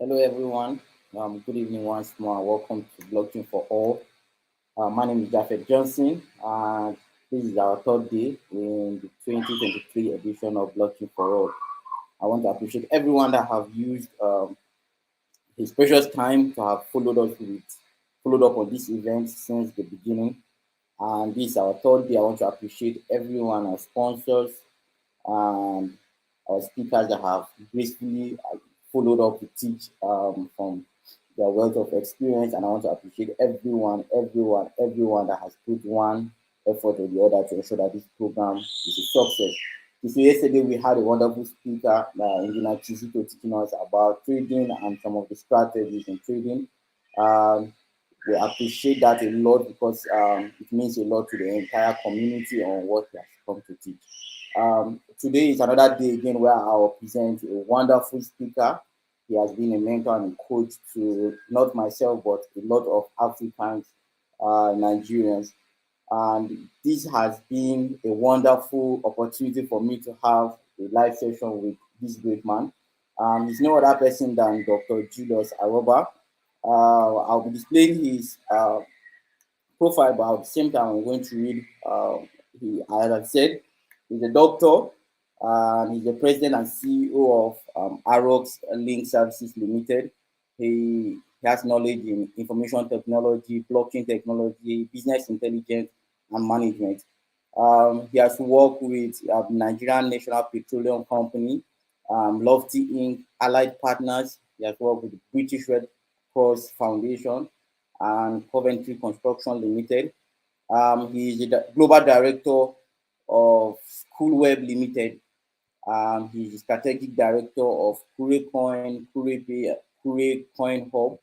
Hello, everyone. Good evening once more. Welcome to Blockchain for All. My name is Jafet Johnson, and this is our third day in the 2023 edition of Blockchain for All. I want to appreciate everyone that have used his precious time to have followed up on this event since the beginning. And this is our third day. I want to appreciate everyone, our sponsors, and our speakers that have gracefully followed up to teach from their wealth of experience. And I want to appreciate everyone that has put one effort or the other to ensure that this program is a success. So yesterday we had a wonderful speaker, Engineer Chizito, teaching us about trading and some of the strategies in trading. Um, we appreciate that a lot because it means a lot to the entire community on what he has come to teach. Today is another day again where I will present a wonderful speaker. He has been a mentor and a coach to not myself, but a lot of Africans, Nigerians. And this has been a wonderful opportunity for me to have a live session with this great man. He's no other person than Dr. Julius Aroba. I'll be displaying his profile, but at the same time, I'm going to read. As I said, he's a doctor, and he's the president and CEO of Arox Link Services Limited. He has knowledge in information technology, blockchain technology, business intelligence, and management. He has worked with Nigerian National Petroleum Company, Lofty Inc., Allied Partners. He has worked with the British Red Cross Foundation and Coventry Construction Limited. He is the global director of Schoolweb Limited. He's the strategic director of Kurecoin, Kurepay, Kurecoin Hub,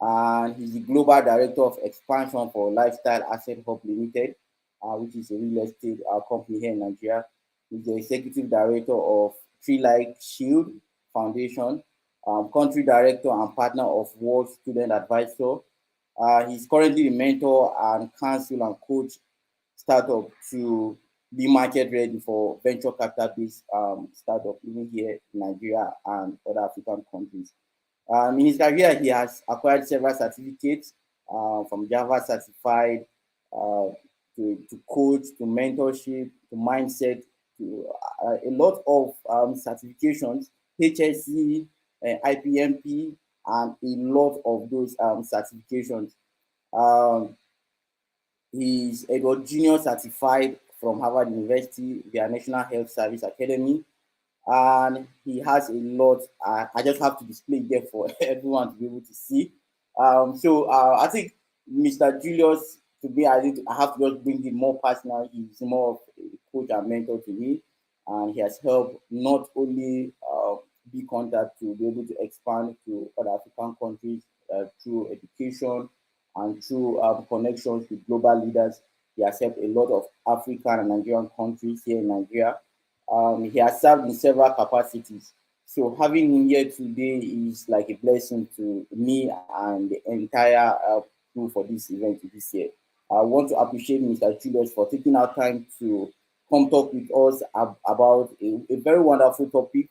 and he's the global director of expansion for Lifestyle Asset Hub Limited, which is a real estate company here in Nigeria. He's the executive director of Tree Like Shield Foundation, country director and partner of World Student Advisor. He's currently the mentor and counsel and coach startup to be market ready for venture capital based startup even here in Nigeria and other African countries. In his career, he has acquired several certificates from Java certified uh, to coach, to mentorship, to mindset, to a lot of certifications, HSC, IPMP, and a lot of those certifications. Um, he's Edward Junior certified from Harvard University, their National Health Service Academy, and he has a lot. I just have to display there for everyone to be able to see. I think Mr. Julius, today I have to just bring him more personal. He's more of a coach and mentor to me, and he has helped not only be contact to be able to expand to other African countries through education and through connections with global leaders. He has helped a lot of African and Nigerian countries here in Nigeria. He has served in several capacities. So having him here today is like a blessing to me and the entire crew for this event this year. I want to appreciate Mr. Julius for taking our time to come talk with us about a very wonderful topic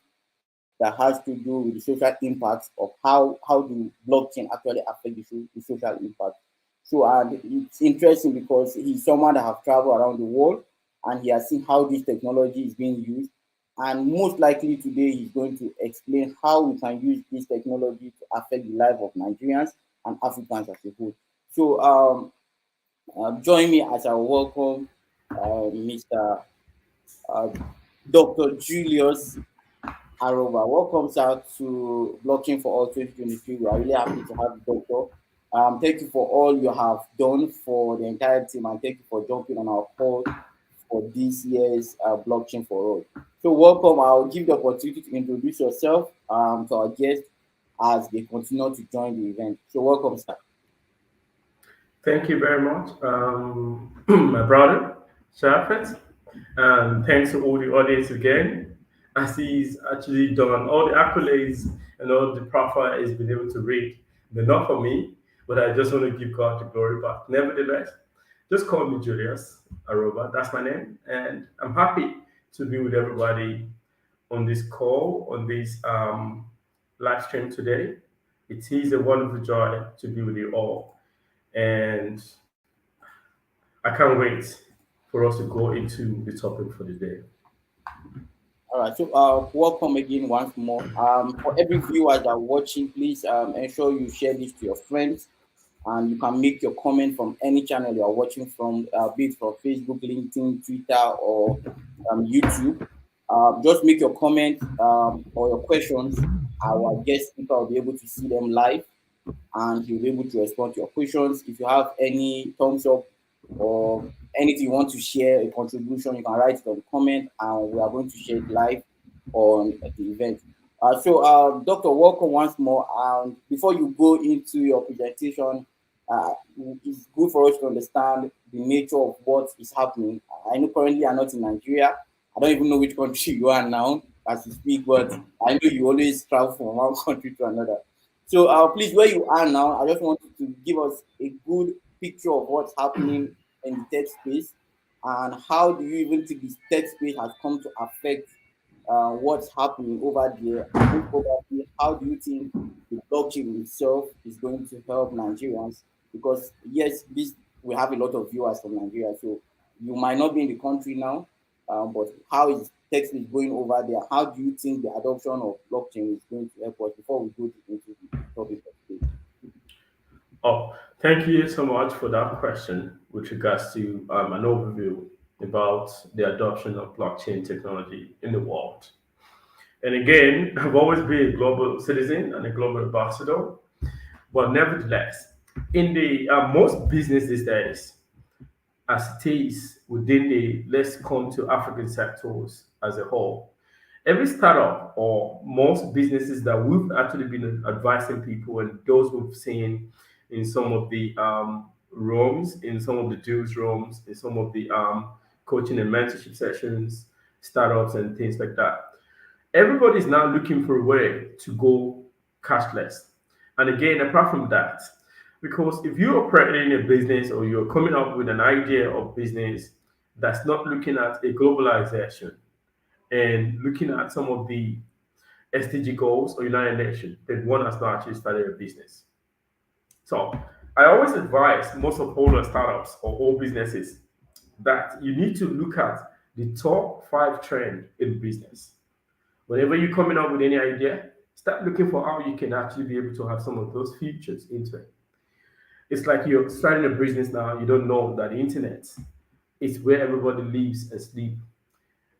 that has to do with the social impact of how do blockchain actually affect the social impact. So and it's interesting because he's someone that have traveled around the world and he has seen how this technology is being used. And most likely today he's going to explain how we can use this technology to affect the life of Nigerians and Africans as a whole. So join me as I welcome Mr. Uh, Dr. Julius Aroba. Welcome, sir, to Blockchain for All 2023. We are really happy to have you, Doctor. Thank you for all you have done for the entire team, and thank you for jumping on our call for this year's Blockchain for All. So, welcome. I'll give the opportunity to introduce yourself to our guests as they continue to join the event. So, welcome, sir. Thank you very much, my brother, Shafet. And thanks to all the audience again, as he's actually done all the accolades and all the profile he's been able to read. They're not for me, but I just want to give God the glory. But nevertheless, just call me Julius Aroba. That's my name. And I'm happy to be with everybody on this call, on this live stream today. It is a wonderful joy to be with you all. And I can't wait for us to go into the topic for the day. All right, so welcome again once more. For every viewer that are watching, please ensure you share this to your friends, and you can make your comment from any channel you are watching from, be it from Facebook, LinkedIn, Twitter, or YouTube. Just make your comment or your questions. Our guest speaker will be able to see them live, and he'll be able to respond to your questions. If you have any thumbs up or anything you want to share, a contribution, you can write it on the comment, and we are going to share it live on the event. Doctor, welcome once more. And before you go into your presentation, uh, it's good for us to understand the nature of what is happening. I know currently you are not in Nigeria. I don't even know which country you are now as you speak, but I know you always travel from one country to another. So, please, where you are now, I just want you to give us a good picture of what's happening in the tech space, and how do you even think this tech space has come to affect what's happening over there, and most probably, how do you think the blockchain itself is going to help Nigerians? Because yes, this we have a lot of viewers from Nigeria, so you might not be in the country now, but how is tech space going over there? How do you think the adoption of blockchain is going to help us before we go into the topic of today? Oh, thank you so much for that question with regards to an overview about the adoption of blockchain technology in the world. And again, I've always been a global citizen and a global ambassador, but nevertheless, in the most business these days, as it is within the let's come to African sectors as a whole. Every startup or most businesses that we've actually been advising people and those we've seen in some of the rooms, in some of the deals rooms, in some of the coaching and mentorship sessions, startups and things like that. Everybody's now looking for a way to go cashless. And again, apart from that, because if you're operating a business or you're coming up with an idea of business that's not looking at a globalization and looking at some of the SDG goals or United Nations, then one has not actually started a business. So I always advise most of all the startups or all businesses that you need to look at the top five trend in business. Whenever you're coming up with any idea, start looking for how you can actually be able to have some of those features into it. It's like you're starting a business now, you don't know that the internet is where everybody lives and sleep.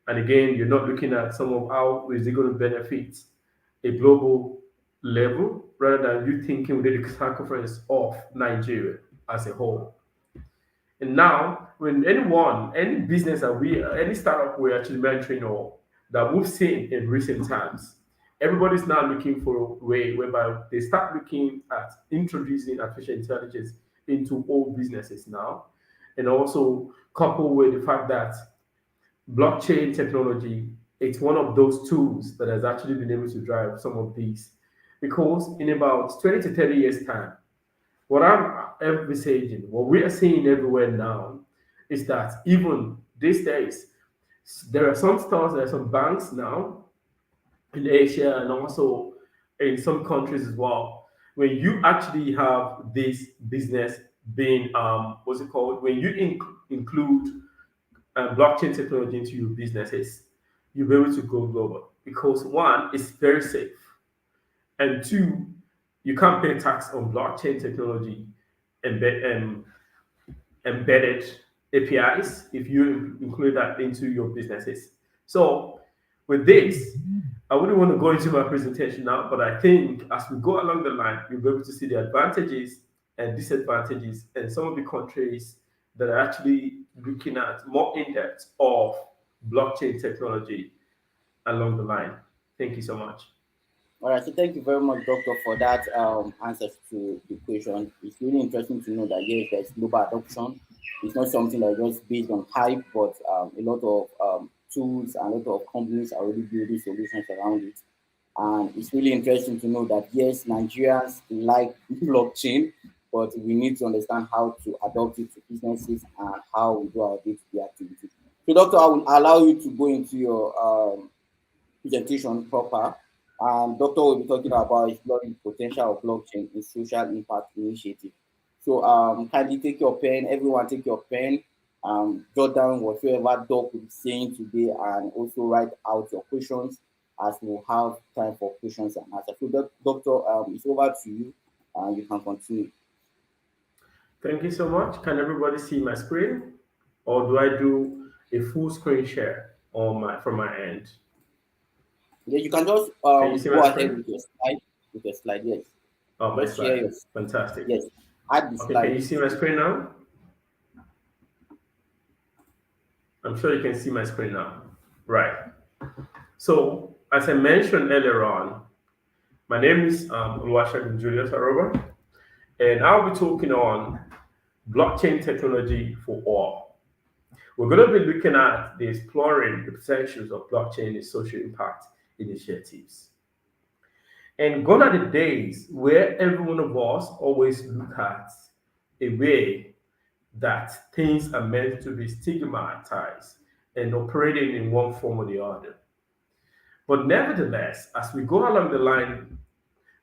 And again, you're not looking at some of how is it going to benefit a global level rather than you thinking within the circumference of Nigeria as a whole. And now, when any business that any startup we're actually mentoring or that we've seen in recent times, everybody's now looking for a way whereby they start looking at introducing artificial intelligence into all businesses now, and also coupled with the fact that blockchain technology, it's one of those tools that has actually been able to drive some of these. Because in about 20 to 30 years' time, what I'm envisaging, what we are seeing everywhere now, is that even these days, there are some stores, there are some banks now in Asia and also in some countries as well. When you actually have this business being, what's it called? When you include blockchain technology into your businesses, you'll be able to go global because one, it's very safe, and two, you can't pay tax on blockchain technology embed, embedded APIs if you include that into your businesses. So with this, I wouldn't want to go into my presentation now, but I think as we go along the line, you'll be able to see the advantages and disadvantages and some of the countries that are actually looking at more in depth of blockchain technology along the line. Thank you so much. All right, so thank you very much, Doctor, for that answers to the question. It's really interesting to know that yes, there's global adoption. It's not something that is just based on hype, but a lot of tools and a lot of companies are already building solutions around it. And it's really interesting to know that yes, Nigerians like blockchain, but we need to understand how to adopt it to businesses and how we do our day-to-day activities. So, Doctor, I will allow you to go into your presentation proper. And Doctor will be talking about exploring the potential of blockchain in social impact initiative. So kindly take your pen, everyone take your pen, jot down whatever Doc will be saying today, and also write out your questions as we'll have time for questions and answers. So Doctor, it's over to you, and you can continue. Thank you so much. Can everybody see my screen? Or do I do a full screen share on my from my end? Yeah, you can just Can you see my go ahead screen? with your slide. With your slide, yes. Oh, my Just share slide. your, Fantastic. yes. Add the Okay, can you slides. see my screen now? I'm sure you can see my screen now. Right. So, as I mentioned earlier on, my name is Oluwasegun Julius Aroba, and I'll be talking on blockchain technology for all. We're going to be looking at the exploring the potentials of blockchain and social impact initiatives. And gone are the days where every one of us always look at a way that things are meant to be stigmatized and operating in one form or the other. But nevertheless, as we go along the line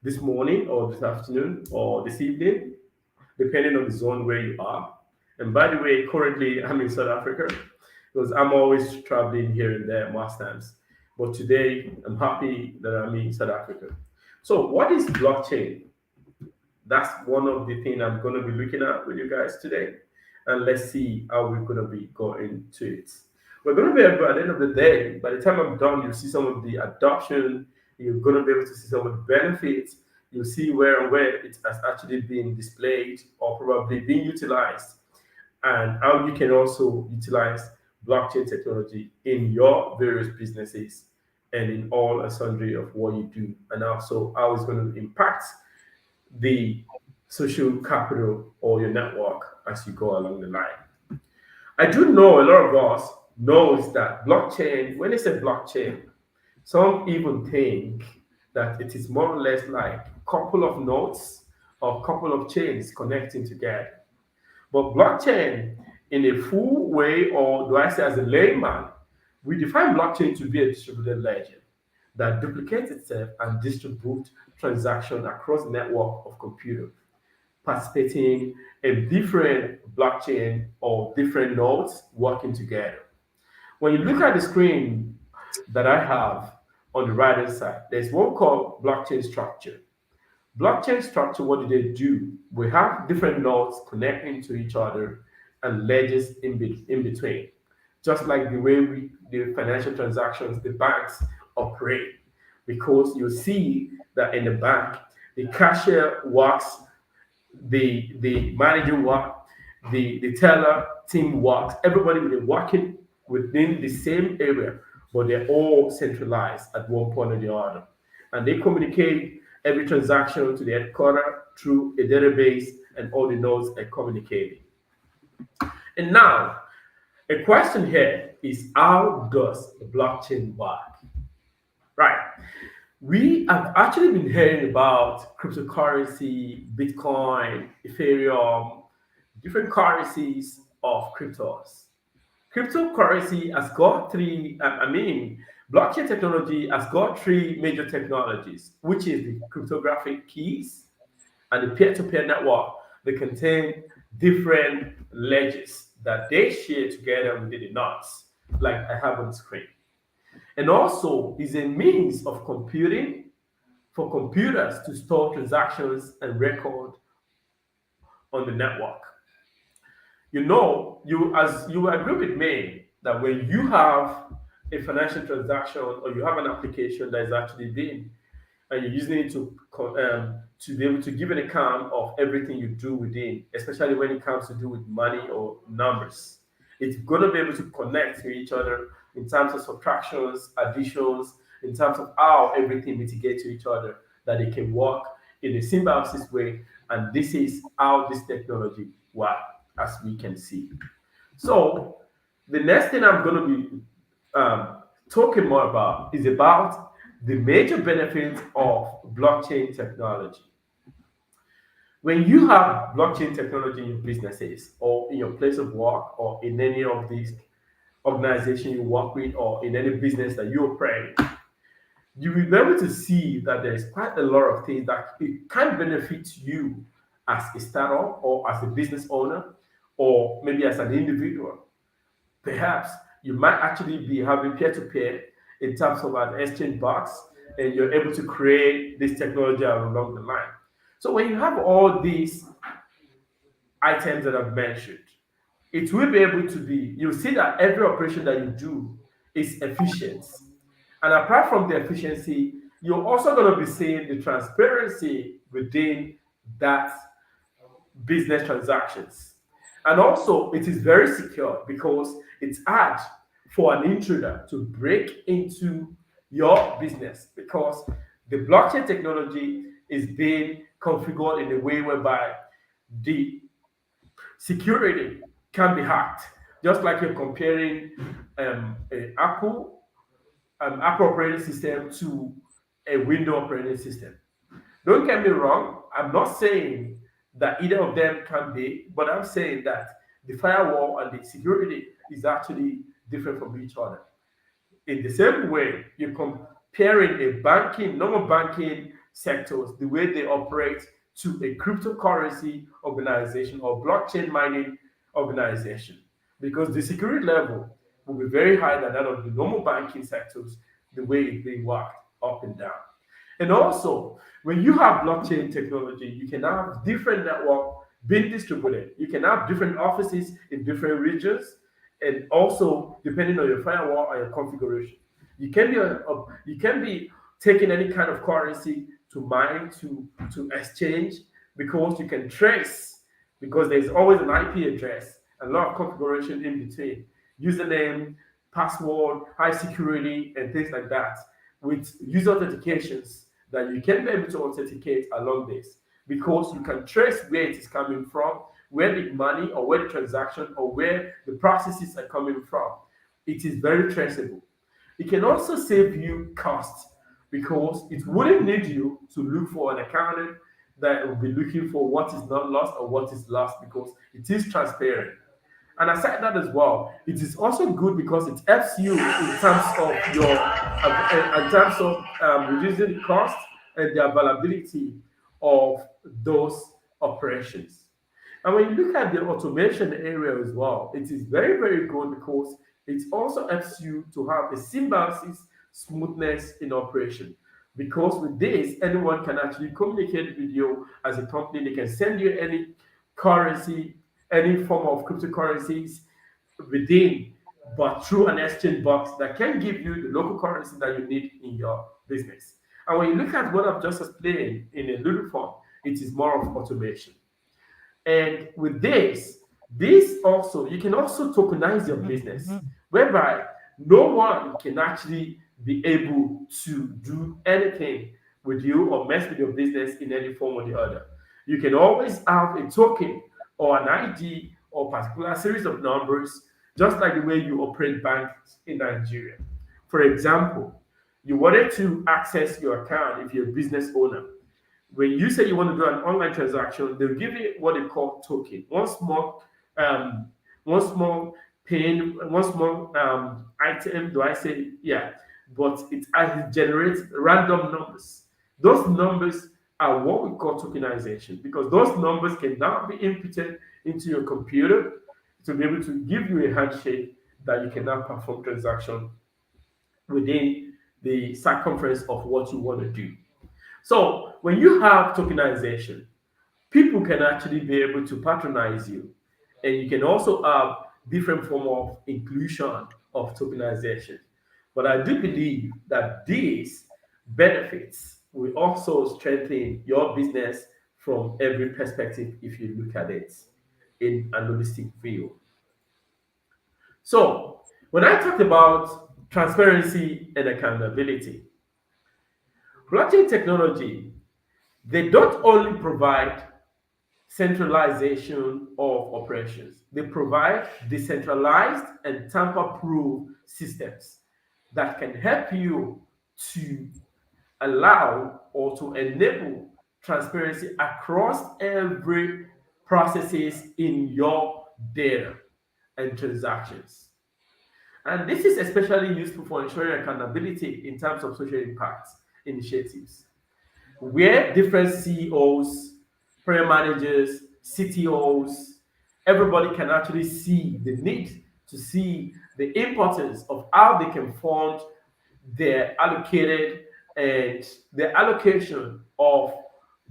this morning or this afternoon or this evening, depending on the zone where you are. And by the way, currently I'm in South Africa because I'm always traveling here and there most times. But today I'm happy that I'm in South Africa. So, what is blockchain? That's one of the things I'm going to be looking at with you guys today. And let's see how we're going to be going to it. We're going to be able, at the end of the day, by the time I'm done, you'll see some of the adoption. You're going to be able to see some of the benefits. You'll see where it has actually been displayed or probably being utilized, and how you can also utilize blockchain technology in your various businesses and in all and sundry of what you do, and also how it's going to impact the social capital or your network as you go along the line. I do know a lot of us knows that blockchain, when they say blockchain, some even think that it is more or less like a couple of nodes or a couple of chains connecting together. But blockchain, in a full way, or do I say as a layman, we define blockchain to be a distributed ledger that duplicates itself and distributes transactions across the network of computers participating in different blockchain or different nodes working together. When you look at the screen that I have on the right hand side, there's one called blockchain structure. Blockchain structure, what do they do? We have different nodes connecting to each other and ledgers in between. Just like the way the financial transactions, the banks operate. Because you see that in the bank, the cashier works, the manager works, the teller team works, everybody will be working within the same area, but they're all centralized at one point or the other. And they communicate every transaction to the headquarter through a database, and all the nodes are communicating. And now, a question here is, how does the blockchain work? Right. We have actually been hearing about cryptocurrency, Bitcoin, Ethereum, different currencies of cryptos. Cryptocurrency has got blockchain technology has got three major technologies, which is the cryptographic keys and the peer-to-peer network. They contain different ledgers that they share together within the nodes, like I have on the screen. And also is a means of computing for computers to store transactions and record on the network. You know, you as you agree with me that when you have a financial transaction or you have an application that is actually being and you're using it to be able to give an account of everything you do within, especially when it comes to do with money or numbers. It's going to be able to connect to each other in terms of subtractions, additions, in terms of how everything mitigates to each other, that it can work in a symbiosis way. And this is how this technology works, as we can see. So the next thing I'm going to be talking more about is about the major benefits of blockchain technology. When you have blockchain technology in your businesses or in your place of work or in any of these organizations you work with or in any business that you operate, you will be able to see that there is quite a lot of things that it can benefit you as a startup or as a business owner or maybe as an individual. Perhaps you might actually be having peer to peer in terms of an exchange box, and you're able to create this technology along the line. So when you have all these items that I've mentioned, it will be able to be, you'll see that every operation that you do is efficient. And apart from the efficiency, you're also going to be seeing the transparency within that business transactions. And also, it is very secure because it's hard for an intruder to break into your business because the blockchain technology is being configured in a way whereby the security can be hacked. Just like you're comparing Apple operating system to a Windows operating system. Don't get me wrong, I'm not saying that either of them can be, but I'm saying that the firewall and the security is actually different from each other. In the same way, you're comparing a banking, normal banking sectors, the way they operate to a cryptocurrency organization or blockchain mining organization, because the security level will be very high than that of the normal banking sectors, the way it's being worked up and down. And also, when you have blockchain technology, you can have different network being distributed. You can have different offices in different regions, and also depending on your firewall and your configuration, you can be taking any kind of currency to mine to exchange because you can trace because there's always an IP address, a lot of configuration in between, username, password, high security, and things like that, with user authentications that you can be able to authenticate along this because you can trace where it is coming from, where the money or where the transaction or where the processes are coming from. It is very traceable. It can also save you costs because it wouldn't need you to look for an accountant that will be looking for what is not lost or what is lost because it is transparent. And aside that as well, it is also good because it helps you in terms of reducing the cost and the availability of those operations. And when you look at the automation area as well, it is very, very good because it also helps you to have a symbiosis smoothness in operation. Because with this, anyone can actually communicate with you as a company. They can send you any currency, any form of cryptocurrencies within, but through an exchange box that can give you the local currency that you need in your business. And when you look at what I've just explained in a little form, it is more of automation. And with this also, you can also tokenize your business, whereby no one can actually be able to do anything with you or mess with your business in any form or the other. You can always have a token or an ID or particular series of numbers, just like the way you operate banks in Nigeria. For example, you wanted to access your account if you're a business owner. When you say you want to do an online transaction, they'll give you what they call token. Um, one small pin, one small item. Do I say yeah? But it generates random numbers. Those numbers are what we call tokenization because those numbers can now be inputted into your computer to be able to give you a handshake that you can now perform transaction within the circumference of what you want to do. So when you have tokenization, people can actually be able to patronize you, and you can also have different form of inclusion of tokenization. But I do believe that these benefits will also strengthen your business from every perspective if you look at it in a holistic view. So when I talked about transparency and accountability, blockchain technology, they don't only provide centralization of operations, they provide decentralized and tamper proof systems that can help you to allow or to enable transparency across every processes in your data and transactions. And this is especially useful for ensuring accountability in terms of social impact initiatives, where different CEOs, prayer managers, CTOs, everybody can actually see the need to see the importance of how they can fund their allocated and the allocation of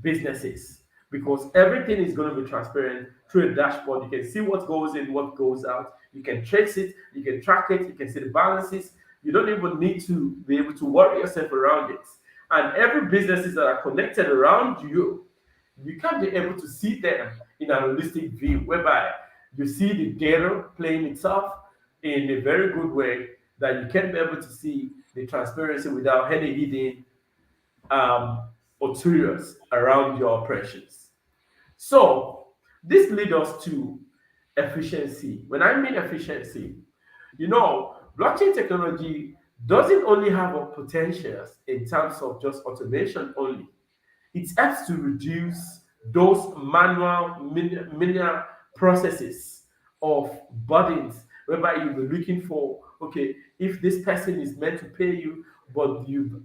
businesses, because everything is going to be transparent through a dashboard. You can see what goes in, what goes out. You can trace it, you can track it, you can see the balances. You don't even need to be able to worry yourself around it. And every businesses that are connected around you, you can be able to see them in a holistic view, whereby you see the data playing itself in a very good way, that you can be able to see the transparency without any hidden ulteriors around your operations. So this leads us to efficiency. When I mean efficiency, blockchain technology doesn't only have a potentials in terms of just automation only. It helps to reduce those manual menial processes of burdens, whereby you'll be looking for, okay, if this person is meant to pay you, but you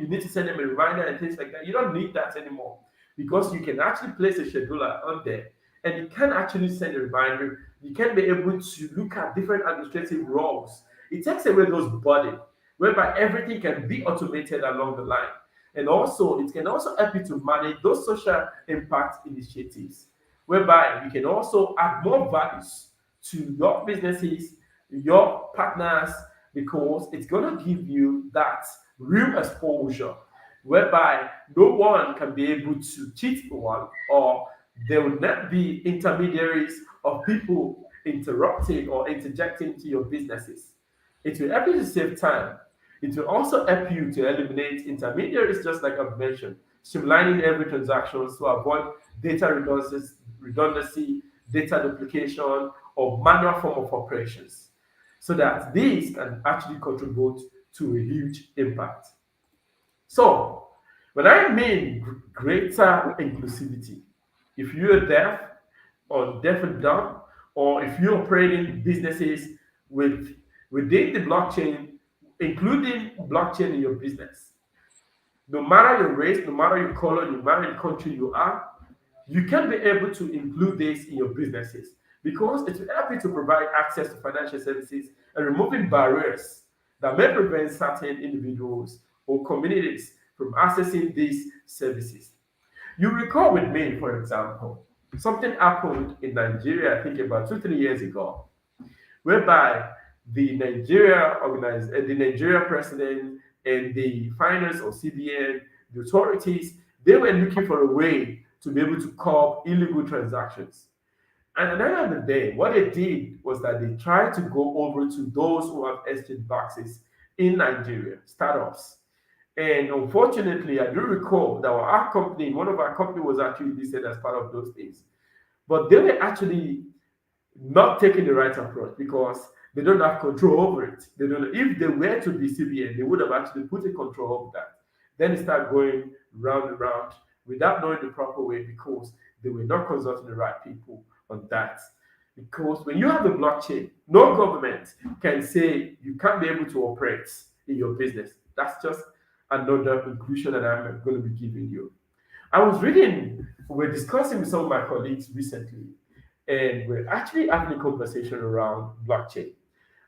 need to send them a reminder and things like that. You don't need that anymore, because you can actually place a scheduler on there, and you can actually send a reminder. You can be able to look at different administrative roles. It takes away those burden, whereby everything can be automated along the line. And also, it can also help you to manage those social impact initiatives, whereby you can also add more values to your businesses, your partners, because it's going to give you that real exposure, whereby no one can be able to cheat one, or there will not be intermediaries of people interrupting or interjecting to your businesses. It will help you to save time. It will also help you to eliminate intermediaries, just like I've mentioned, streamlining every transaction to avoid data redundancy, data duplication, or manual form of operations, so that these can actually contribute to a huge impact. So, when I mean greater inclusivity, if you're deaf or deaf and dumb, or if you're operating businesses with within the blockchain, including blockchain in your business, no matter your race, no matter your color, no matter the country you are, you can be able to include this in your businesses, because it will help you to provide access to financial services and removing barriers that may prevent certain individuals or communities from accessing these services. You recall with me, for example, something happened in Nigeria, I think about 2, 3 years ago, whereby the Nigeria president and the finance or CBN, the authorities, they were looking for a way to be able to curb illegal transactions. And at the end of the day, what they did was that they tried to go over to those who have exchange boxes in Nigeria, startups. And unfortunately, I do recall that our company, one of our company was actually listed as part of those things. But they were actually not taking the right approach, because they don't have control over it. They don't. If they were to be CBN, they would have actually put a control over that. Then it start going round and round without knowing the proper way, because they were not consulting the right people on that. Because when you have a blockchain, no government can say you can't be able to operate in your business. That's just another inclusion that I'm going to be giving you. I was reading, we are discussing with some of my colleagues recently, and we're actually having a conversation around blockchain.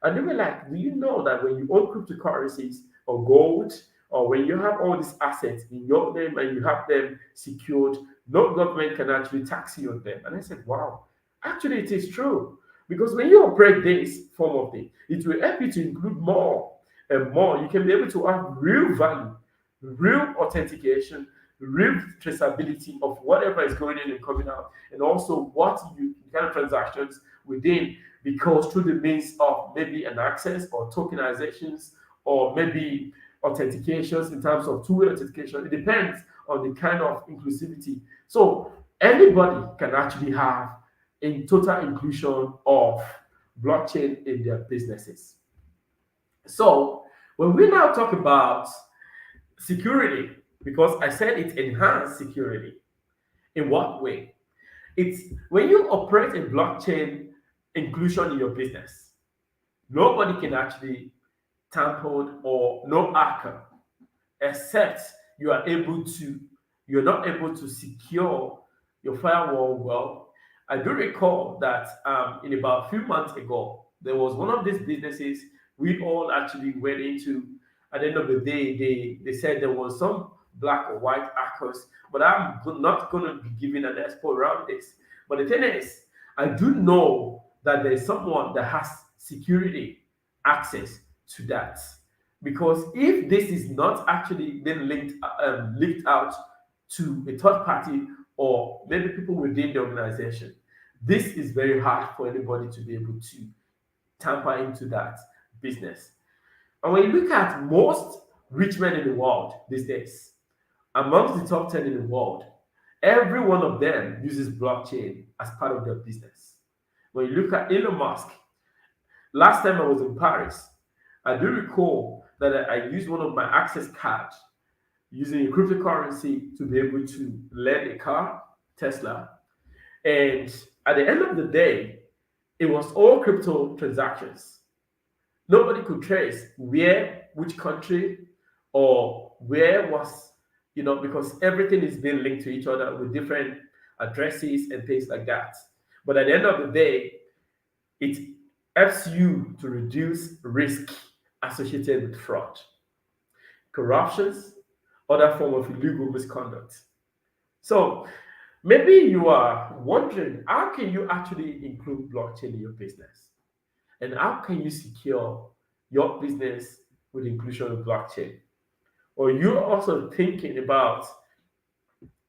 And they were like, do you know that when you own cryptocurrencies or gold, or when you have all these assets in your name and you have them secured, no government can actually tax you on them? And I said, wow, actually, it is true. Because when you operate this form of thing, it will help you to include more and more. You can be able to have real value, real authentication, real traceability of whatever is going in and coming out, and also what you kind of transactions within, because through the means of maybe an access or tokenizations, or maybe authentications in terms of two-way authentication. It depends on the kind of inclusivity. So anybody can actually have a total inclusion of blockchain in their businesses. So when we now talk about security, because I said it enhanced security. In what way? It's when you operate a blockchain inclusion in your business, Nobody can actually tamper or no hacker except you are able to you're not able to secure your firewall well. I do recall that in about a few months ago, there was one of these businesses we all actually went into. At the end of the day, they said there was some black or white hackers, but not going to be giving an expo around this. But the thing is, I do know that there's someone that has security access to that, because if this is not actually then linked out to a third party or maybe people within the organization, this is very hard for anybody to be able to tamper into that business. And when you look at most rich men in the world these days, amongst the top 10 in the world, every one of them uses blockchain as part of their business. When you look at Elon Musk, last time I was in Paris, I do recall that I used one of my access cards using a cryptocurrency to be able to lend a car, Tesla. And at the end of the day, it was all crypto transactions. Nobody could trace where, which country, or where was, because everything is being linked to each other with different addresses and things like that. But at the end of the day, it helps you to reduce risk associated with fraud, corruptions, other form of illegal misconduct. So maybe you are wondering, how can you actually include blockchain in your business? And how can you secure your business with inclusion of blockchain? Or you're also thinking about,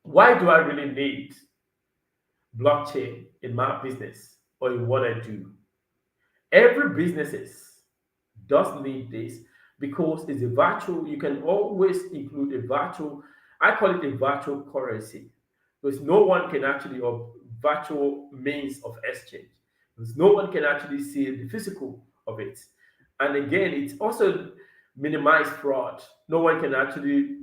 why do I really need blockchain in my business or in what I do? Every businesses does need this, because it's a virtual, you can always include a virtual, I call it a virtual currency, because no one can actually, or virtual means of exchange, because no one can actually see the physical of it. And again, it also minimize fraud. No one can actually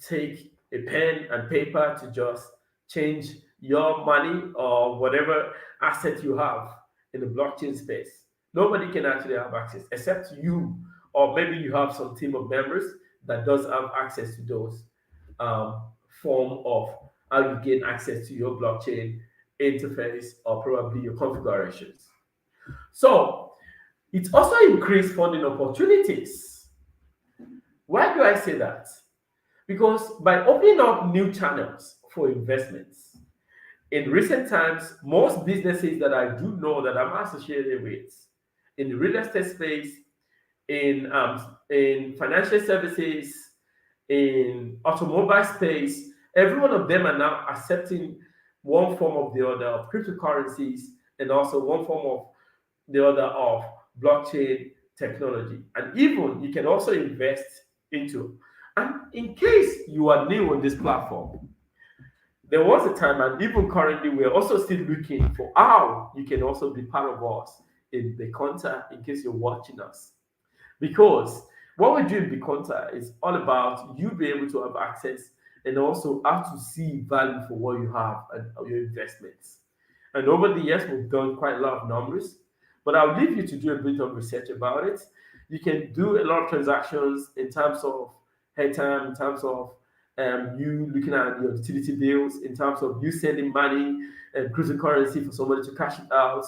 take a pen and paper to just change your money or whatever asset you have in the blockchain space. Nobody can actually have access except you, or maybe you have some team of members that does have access to those um, form of how you gain access to your blockchain interface or probably your configurations. So it also increased funding opportunities. Why do I say that? Because by opening up new channels for investments, in recent times, most businesses that I do know that I'm associated with in the real estate space, in financial services, in automobile space, every one of them are now accepting one form of the other of cryptocurrencies, and also one form of the other of blockchain technology. And even you can also invest into. And in case you are new on this platform, there was a time, and even currently, we're also still looking for how you can also be part of us in the content in case you're watching us. Because what we do in Biconta is all about you being able to have access and also how to see value for what you have and your investments. And over the years, we've done quite a lot of numbers, but I'll leave you to do a bit of research about it. You can do a lot of transactions in terms of head time, in terms of you looking at your utility bills, in terms of you sending money and cryptocurrency for somebody to cash it out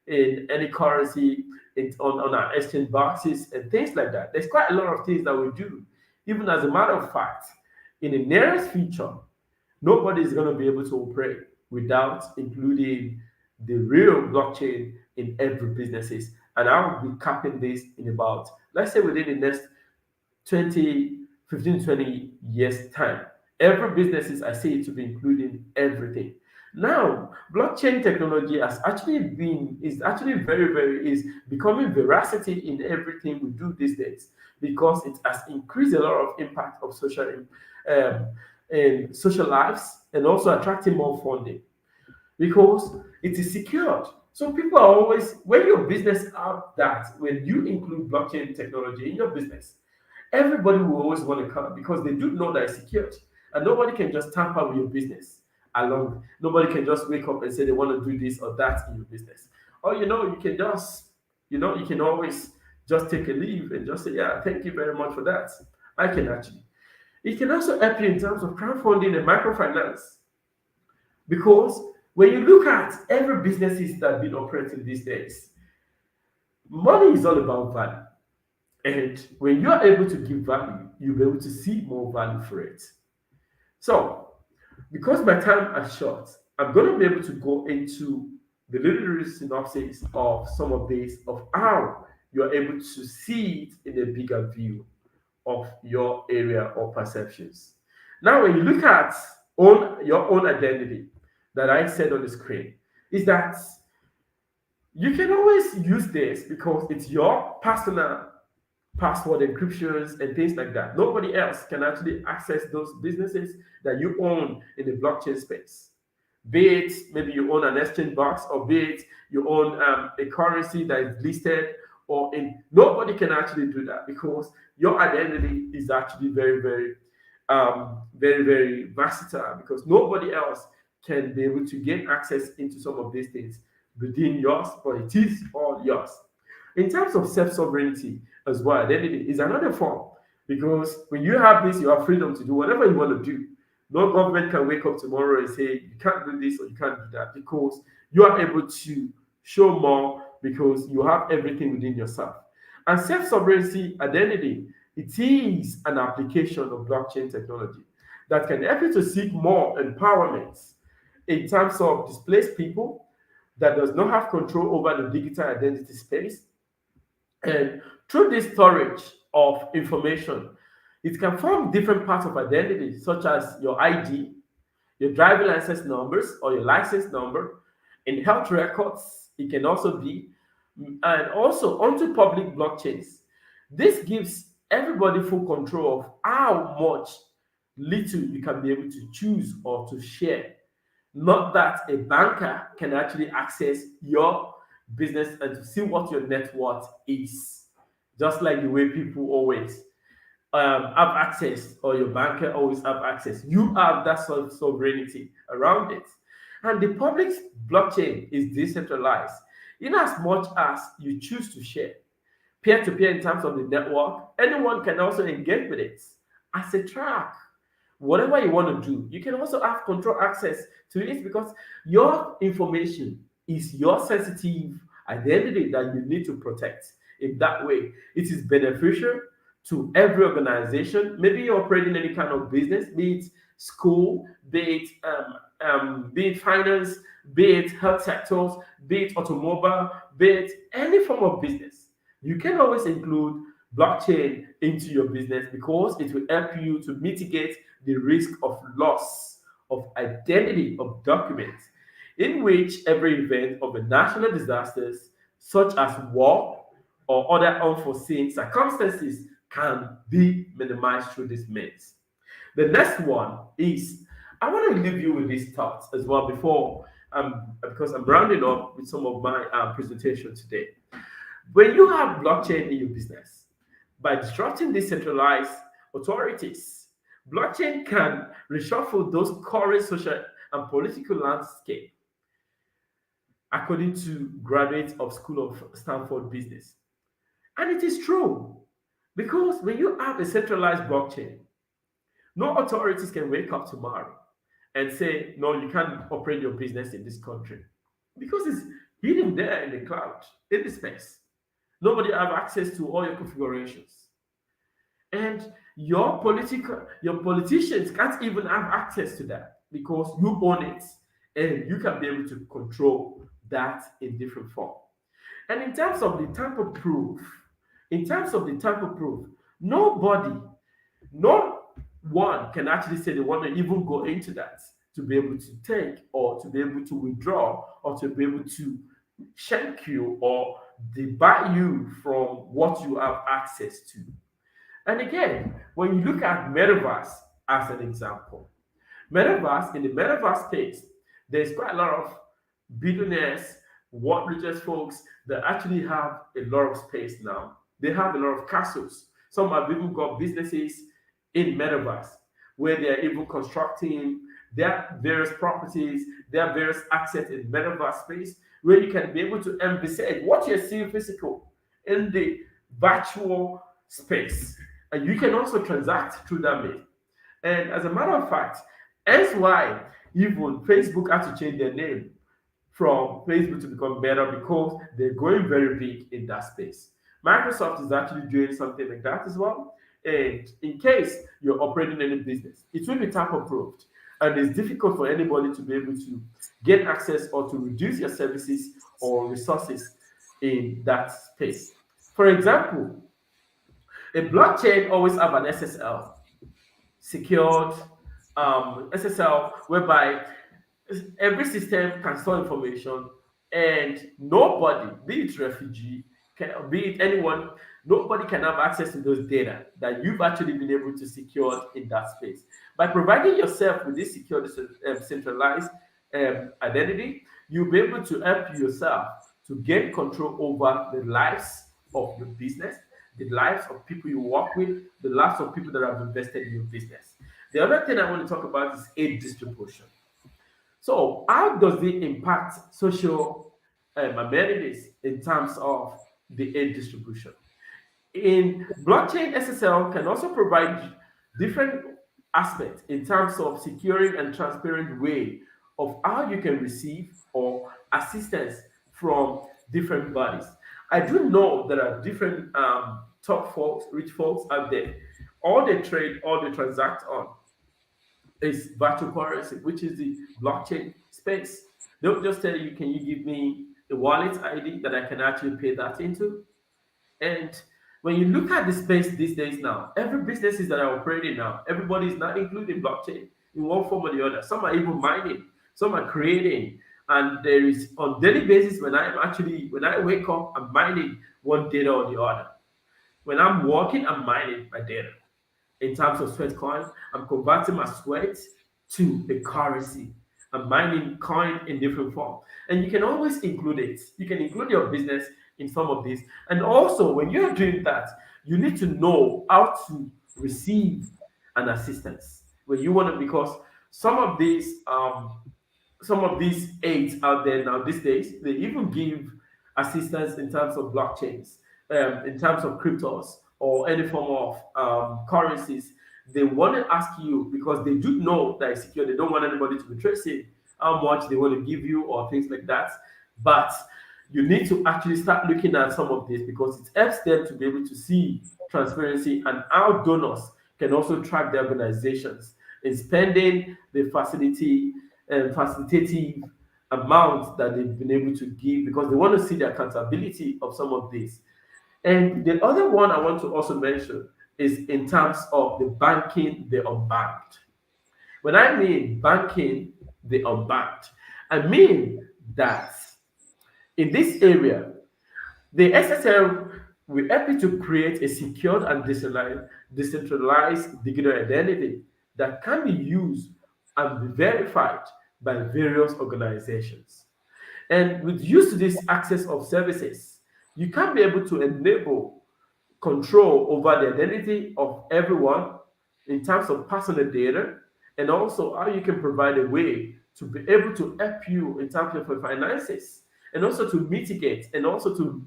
in any currency on our exchange boxes and things like that. There's quite a lot of things that we do. Even as a matter of fact, in the nearest future, nobody is going to be able to operate without including the real blockchain in every businesses. And I will be capping this in about, let's say, within the next 20, 15, 20 years time. Every businesses, I see it to be including everything. Now, blockchain technology is actually is becoming veracity in everything we do these days, because it has increased a lot of impact of um, in social lives, and also attracting more funding because it is secured. So people are always, when your business have that, when you include blockchain technology in your business, everybody will always want to come because they do know that it's secured, and nobody can just tamper with your business along. Nobody can just wake up and say they want to do this or that in your business. Or you can just, you can always just take a leave and just say, yeah, thank you very much for that. I can actually. It can also help you in terms of crowdfunding and microfinance. Because when you look at every businesses that have been operating these days, money is all about value. And when you are able to give value, you'll be able to see more value for it. So, because my time is short, I'm going to be able to go into the little synopsis of some of these of how you're able to see it in a bigger view of your area or perceptions. Now, when you look at your own identity that I said on the screen, is that you can always use this because it's your personal password encryptions and things like that. Nobody else can actually access those businesses that you own in the blockchain space. Be it maybe you own an exchange box, or be it you own a currency that is listed, or in nobody can actually do that because your identity is actually very versatile, because nobody else can be able to gain access into some of these things within yours, but it is all yours. In terms of self-sovereignty as well, identity is another form, because when you have this, you have freedom to do whatever you want to do. No government can wake up tomorrow and say you can't do this or you can't do that, because you are able to show more because you have everything within yourself. And self-sovereignty identity, it is an application of blockchain technology that can help you to seek more empowerment in terms of displaced people that does not have control over the digital identity space. And through this storage of information, it can form different parts of identity, such as your ID, your driving license numbers or your license number. In health records, it can also be, and also onto public blockchains. This gives everybody full control of how much little you can be able to choose or to share. Not that a banker can actually access your business and to see what your net worth is. Just like the way people always have access, or your banker always have access. You have that sort of sovereignty around it. And the public blockchain is decentralized in as much as you choose to share peer to peer in terms of the network. Anyone can also engage with it as a track. Whatever you want to do, you can also have control access to it, because your information is your sensitive identity that you need to protect. In that way, it is beneficial to every organization. Maybe you're operating any kind of business, be it school, be it finance, be it health sectors, be it automobile, be it any form of business. You can always include blockchain into your business, because it will help you to mitigate the risk of loss of identity of documents, in which every event of a national disasters, such as war or other unforeseen circumstances, can be minimized through this means. The next one is, I want to leave you with these thoughts as well before, because I'm rounding up with some of my presentation today. When you have blockchain in your business, by disrupting decentralized authorities, blockchain can reshuffle those current social and political landscape, according to graduates of School of Stanford Business. And it is true, because when you have a centralized blockchain, no authorities can wake up tomorrow and say, no, you can't operate your business in this country, because it's hidden there in the cloud, in the space. Nobody have access to all your configurations. And your politicians can't even have access to that, because you own it and you can be able to control that in different form. And in terms of the type of proof, nobody, no one can actually say they want to even go into that, to be able to take or to be able to withdraw or to be able to shank you or debar you from what you have access to. And again, when you look at metaverse as an example, in the metaverse space, there's quite a lot of billionaires, world richest folks that actually have a lot of space now. They have a lot of castles. Some have even got businesses in metaverse, where they're even constructing their various properties, their various assets in metaverse space, where you can be able to envisage what you're seeing physical in the virtual space, and you can also transact through that means. And as a matter of fact, that's why even Facebook had to change their name from Facebook to become better, because they're going very big in that space. Microsoft is actually doing something like that as well. And in case you're operating any business, it will be tap approved. And it's difficult for anybody to be able to get access or to reduce your services or resources in that space. For example, a blockchain always have an SSL, secured SSL, whereby every system can store information, and nobody, be it refugee, can, be it anyone, nobody can have access to those data that you've actually been able to secure in that space. By providing yourself with this secure, centralized identity, you'll be able to help yourself to gain control over the lives of your business, the lives of people you work with, the lives of people that have invested in your business. The other thing I want to talk about is aid distribution. So, how does it impact social amenities in terms of the aid distribution? In blockchain, SSL can also provide different aspects in terms of securing and transparent way of how you can receive or assistance from different bodies. I do know there are different top folks, rich folks out there. All they trade, all they transact on is virtual currency, which is the blockchain space. They'll just tell you, can you give me a wallet ID that I can actually pay that into? And when you look at the space these days now, every businesses that are operating now, everybody is not including blockchain in one form or the other. Some are even mining, some are creating. And there is on daily basis when I wake up, I'm mining one data or the other. When I'm working, I'm mining my data in terms of sweat coin. I'm converting my sweat to a currency. I'm mining coin in different form. And you can always include it. You can include your business in some of these. And also, when you're doing that, you need to know how to receive an assistance. When you want to, because some of these aids out there now these days, they even give assistance in terms of blockchains, in terms of cryptos or any form of currencies. They want to ask you because they do know that it's secure. They don't want anybody to be tracing how much they want to give you or things like that. But you need to actually start looking at some of this because it helps them to be able to see transparency and how donors can also track their organizations in spending the facility and facilitative amounts that they've been able to give because they want to see the accountability of some of this. And the other one I want to also mention is in terms of the banking the unbanked. When I mean banking the unbanked, I mean that in this area, the SSL will help you to create a secured and decentralized digital identity that can be used and be verified by various organizations. And with use to this access of services, you can be able to enable control over the identity of everyone in terms of personal data, and also how you can provide a way to be able to help you in terms of your finances, and also to mitigate, and also to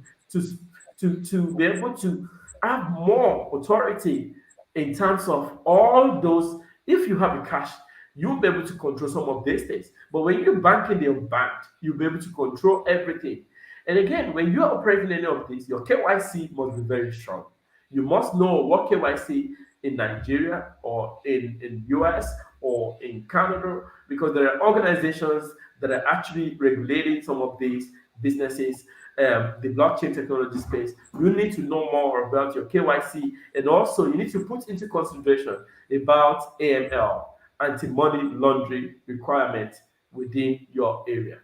to be able to have more authority in terms of all those. If you have a cash, you'll be able to control some of these things. But when you're banking the unbanked, you'll be able to control everything. And again, when you're operating any of this, your KYC must be very strong. You must know what KYC in Nigeria or in US or in Canada, because there are organizations that are actually regulating some of these businesses, the blockchain technology space. You need to know more about your KYC, and also you need to put into consideration about AML, anti-money laundering requirements within your area.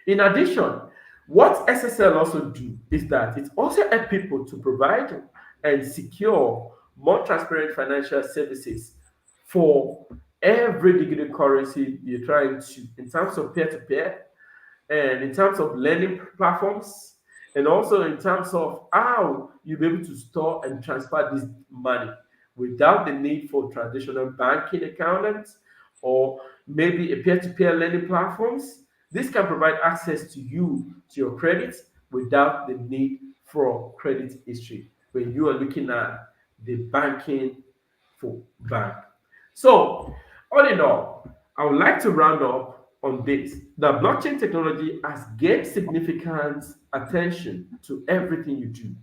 In addition, what SSL also do is that it also help people to provide and secure more transparent financial services for every digital currency you're trying to, in terms of peer-to-peer, and in terms of lending platforms, and also in terms of how you'll be able to store and transfer this money without the need for traditional banking accountants or maybe a peer-to-peer lending platforms. This can provide access to you to your credit without the need for credit history when you are looking at the banking for bank. So, all in all, I would like to round up on this. The blockchain technology has gained significant attention to everything you do.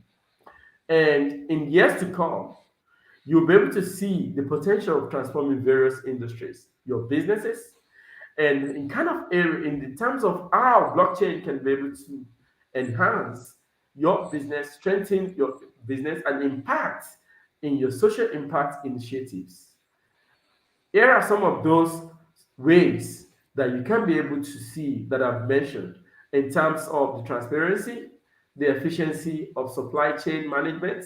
And in years to come, you'll be able to see the potential of transforming various industries, your businesses, and in kind of area in the terms of how blockchain can be able to enhance your business, strengthen your business, and impact in your social impact initiatives. Here are some of those ways that you can be able to see that I've mentioned in terms of the transparency, the efficiency of supply chain management,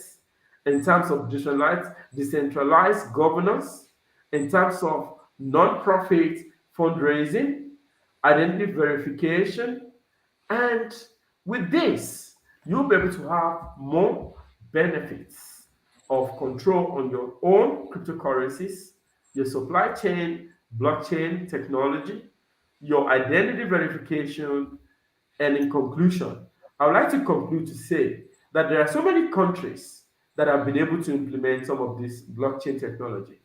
in terms of decentralized governance, in terms of non-profit fundraising, identity verification, and with this, you'll be able to have more benefits of control on your own cryptocurrencies, your supply chain, blockchain technology, your identity verification, and in conclusion, I would like to conclude to say that there are so many countries that have been able to implement some of this blockchain technology.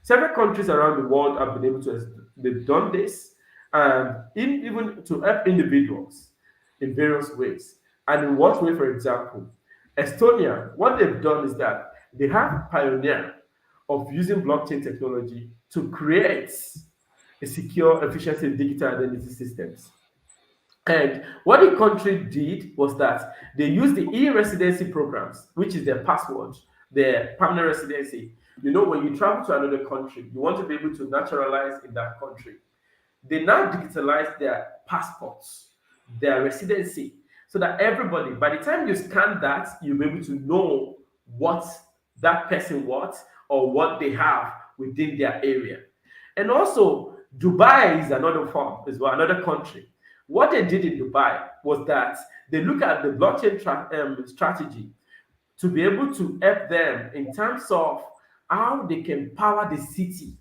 Several countries around the world have been able to, they've done this, and even to help individuals in various ways. And in what way, for example, Estonia, what they've done is that they have pioneer of using blockchain technology to create a secure, efficient digital identity systems. And what the country did was that they used the e-residency programs, which is their password, their permanent residency. You know, when you travel to another country, you want to be able to naturalize in that country. They now digitalize their passports, their residency, so that everybody, by the time you scan that, you'll be able to know what that person wants or what they have within their area. And also, Dubai is another form as well, another country. What they did in Dubai was that they look at the blockchain strategy to be able to help them in terms of how they can power the city,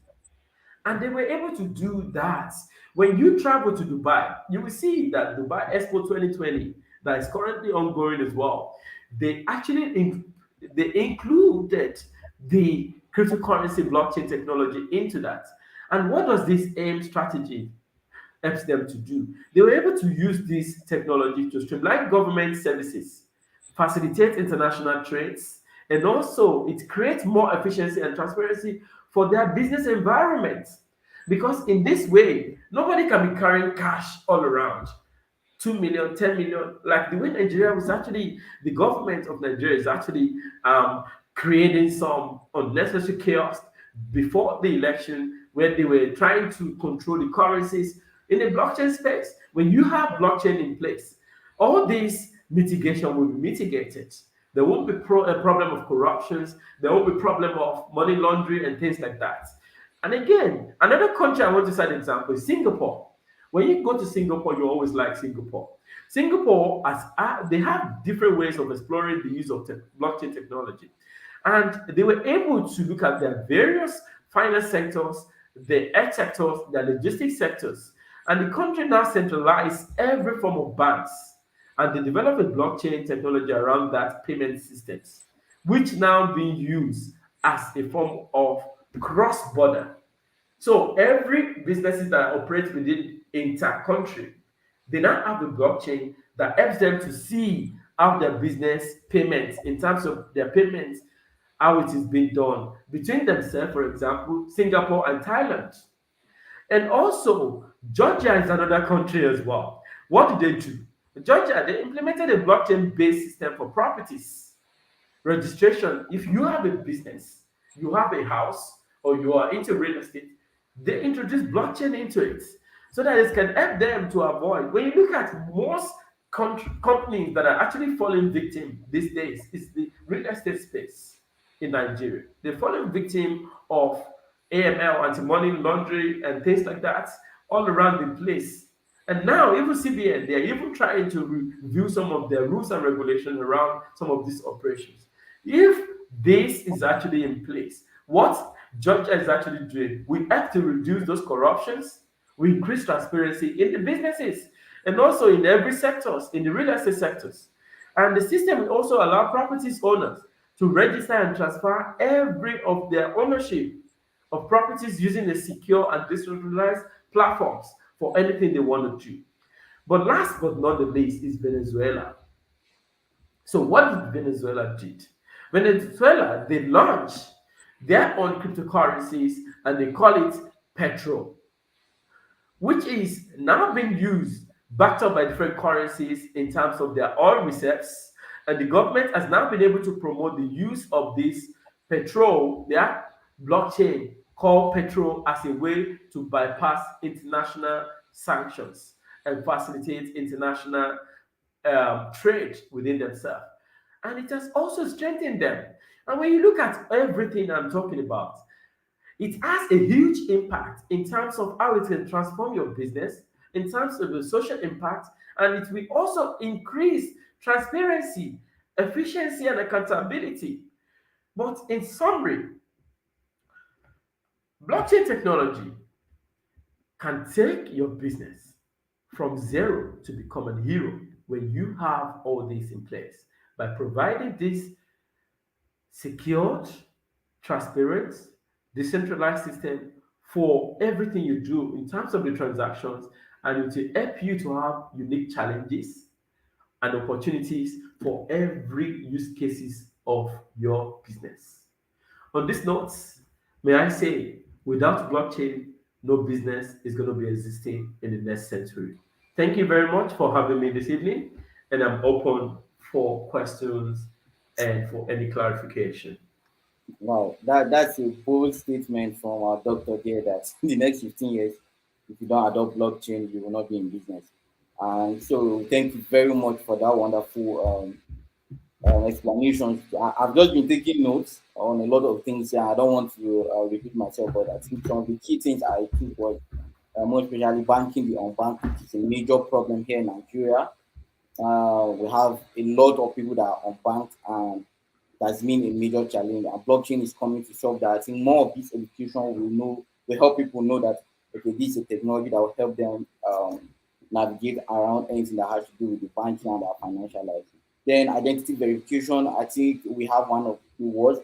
and they were able to do that. When you travel to Dubai, you will see that Dubai Expo 2020 that is currently ongoing as well. They actually they included the cryptocurrency blockchain technology into that. And what does this AIM strategy helps them to do? They were able to use this technology to streamline government services, facilitate international trades, and also it creates more efficiency and transparency for their business environment. Because in this way, nobody can be carrying cash all around. 2 million, 10 million, like the way Nigeria was actually, the government of Nigeria is actually creating some unnecessary chaos before the election where they were trying to control the currencies in the blockchain space. When you have blockchain in place, all these mitigation will be mitigated. There won't be a problem of corruptions. There won't be problem of money laundering and things like that. And again, another country I want to cite an example is Singapore. When you go to Singapore, you always like Singapore. Singapore, they have different ways of exploring the use of blockchain technology. And they were able to look at their various finance sectors, the health sectors, the logistics sectors. And the country now centralized every form of banks. And they developed a blockchain technology around that payment systems, which now being used as a form of cross-border. So every businesses that operate within inter-country, they now have a blockchain that helps them to see how their business payments, in terms of their payments, how it is being done between themselves, for example, Singapore and Thailand. And also, Georgia is another country as well. What did they do? Georgia, they implemented a blockchain-based system for properties registration. If you have a business, you have a house, or you are into real estate, they introduce blockchain into it so that it can help them to avoid. When you look at most companies that are actually falling victim these days, is the real estate space in Nigeria. They're falling victim of AML, anti-money laundering, and things like that all around the place. And now, even CBN, they're even trying to review some of their rules and regulations around some of these operations. If this is actually in place, what Georgia is actually doing, we have to reduce those corruptions, we increase transparency in the businesses, and also in every sectors, in the real estate sectors. And the system will also allow properties owners to register and transfer every of their ownership of properties using a secure and decentralized platforms for anything they want to do. But last but not the least is Venezuela. So what did Venezuela did? Venezuela, they launched their own cryptocurrencies and they call it Petro, which is now being used, backed up by different currencies in terms of their oil reserves. And the government has now been able to promote the use of this petrol, their blockchain called petrol, as a way to bypass international sanctions and facilitate international trade within themselves. And it has also strengthened them. And when you look at everything I'm talking about, it has a huge impact in terms of how it can transform your business, in terms of the social impact, and it will also increase transparency, efficiency, and accountability. But in summary, blockchain technology can take your business from zero to become a hero when you have all this in place by providing this secured, transparent, decentralized system for everything you do in terms of the transactions, and it will help you to have unique challenges and opportunities for every use cases of your business. On this note, may I say, without blockchain, no business is going to be existing in the next century. Thank you very much for having me this evening, and I'm open for questions and for any clarification. Wow, that's a bold statement from our doctor there that in the next 15 years, if you don't adopt blockchain, you will not be in business. And so, thank you very much for that wonderful explanations. I've just been taking notes on a lot of things here. I don't want to repeat myself, but I think some of the key things I think was more especially banking the unbanked, which is a major problem here in Nigeria. We have a lot of people that are unbanked, and that's been a major challenge. And blockchain is coming to solve that. I think more of this education will help people know that okay, this is a technology that will help them navigate around anything that has to do with the banking and their financial life. Then identity verification, I think we have one of the worst,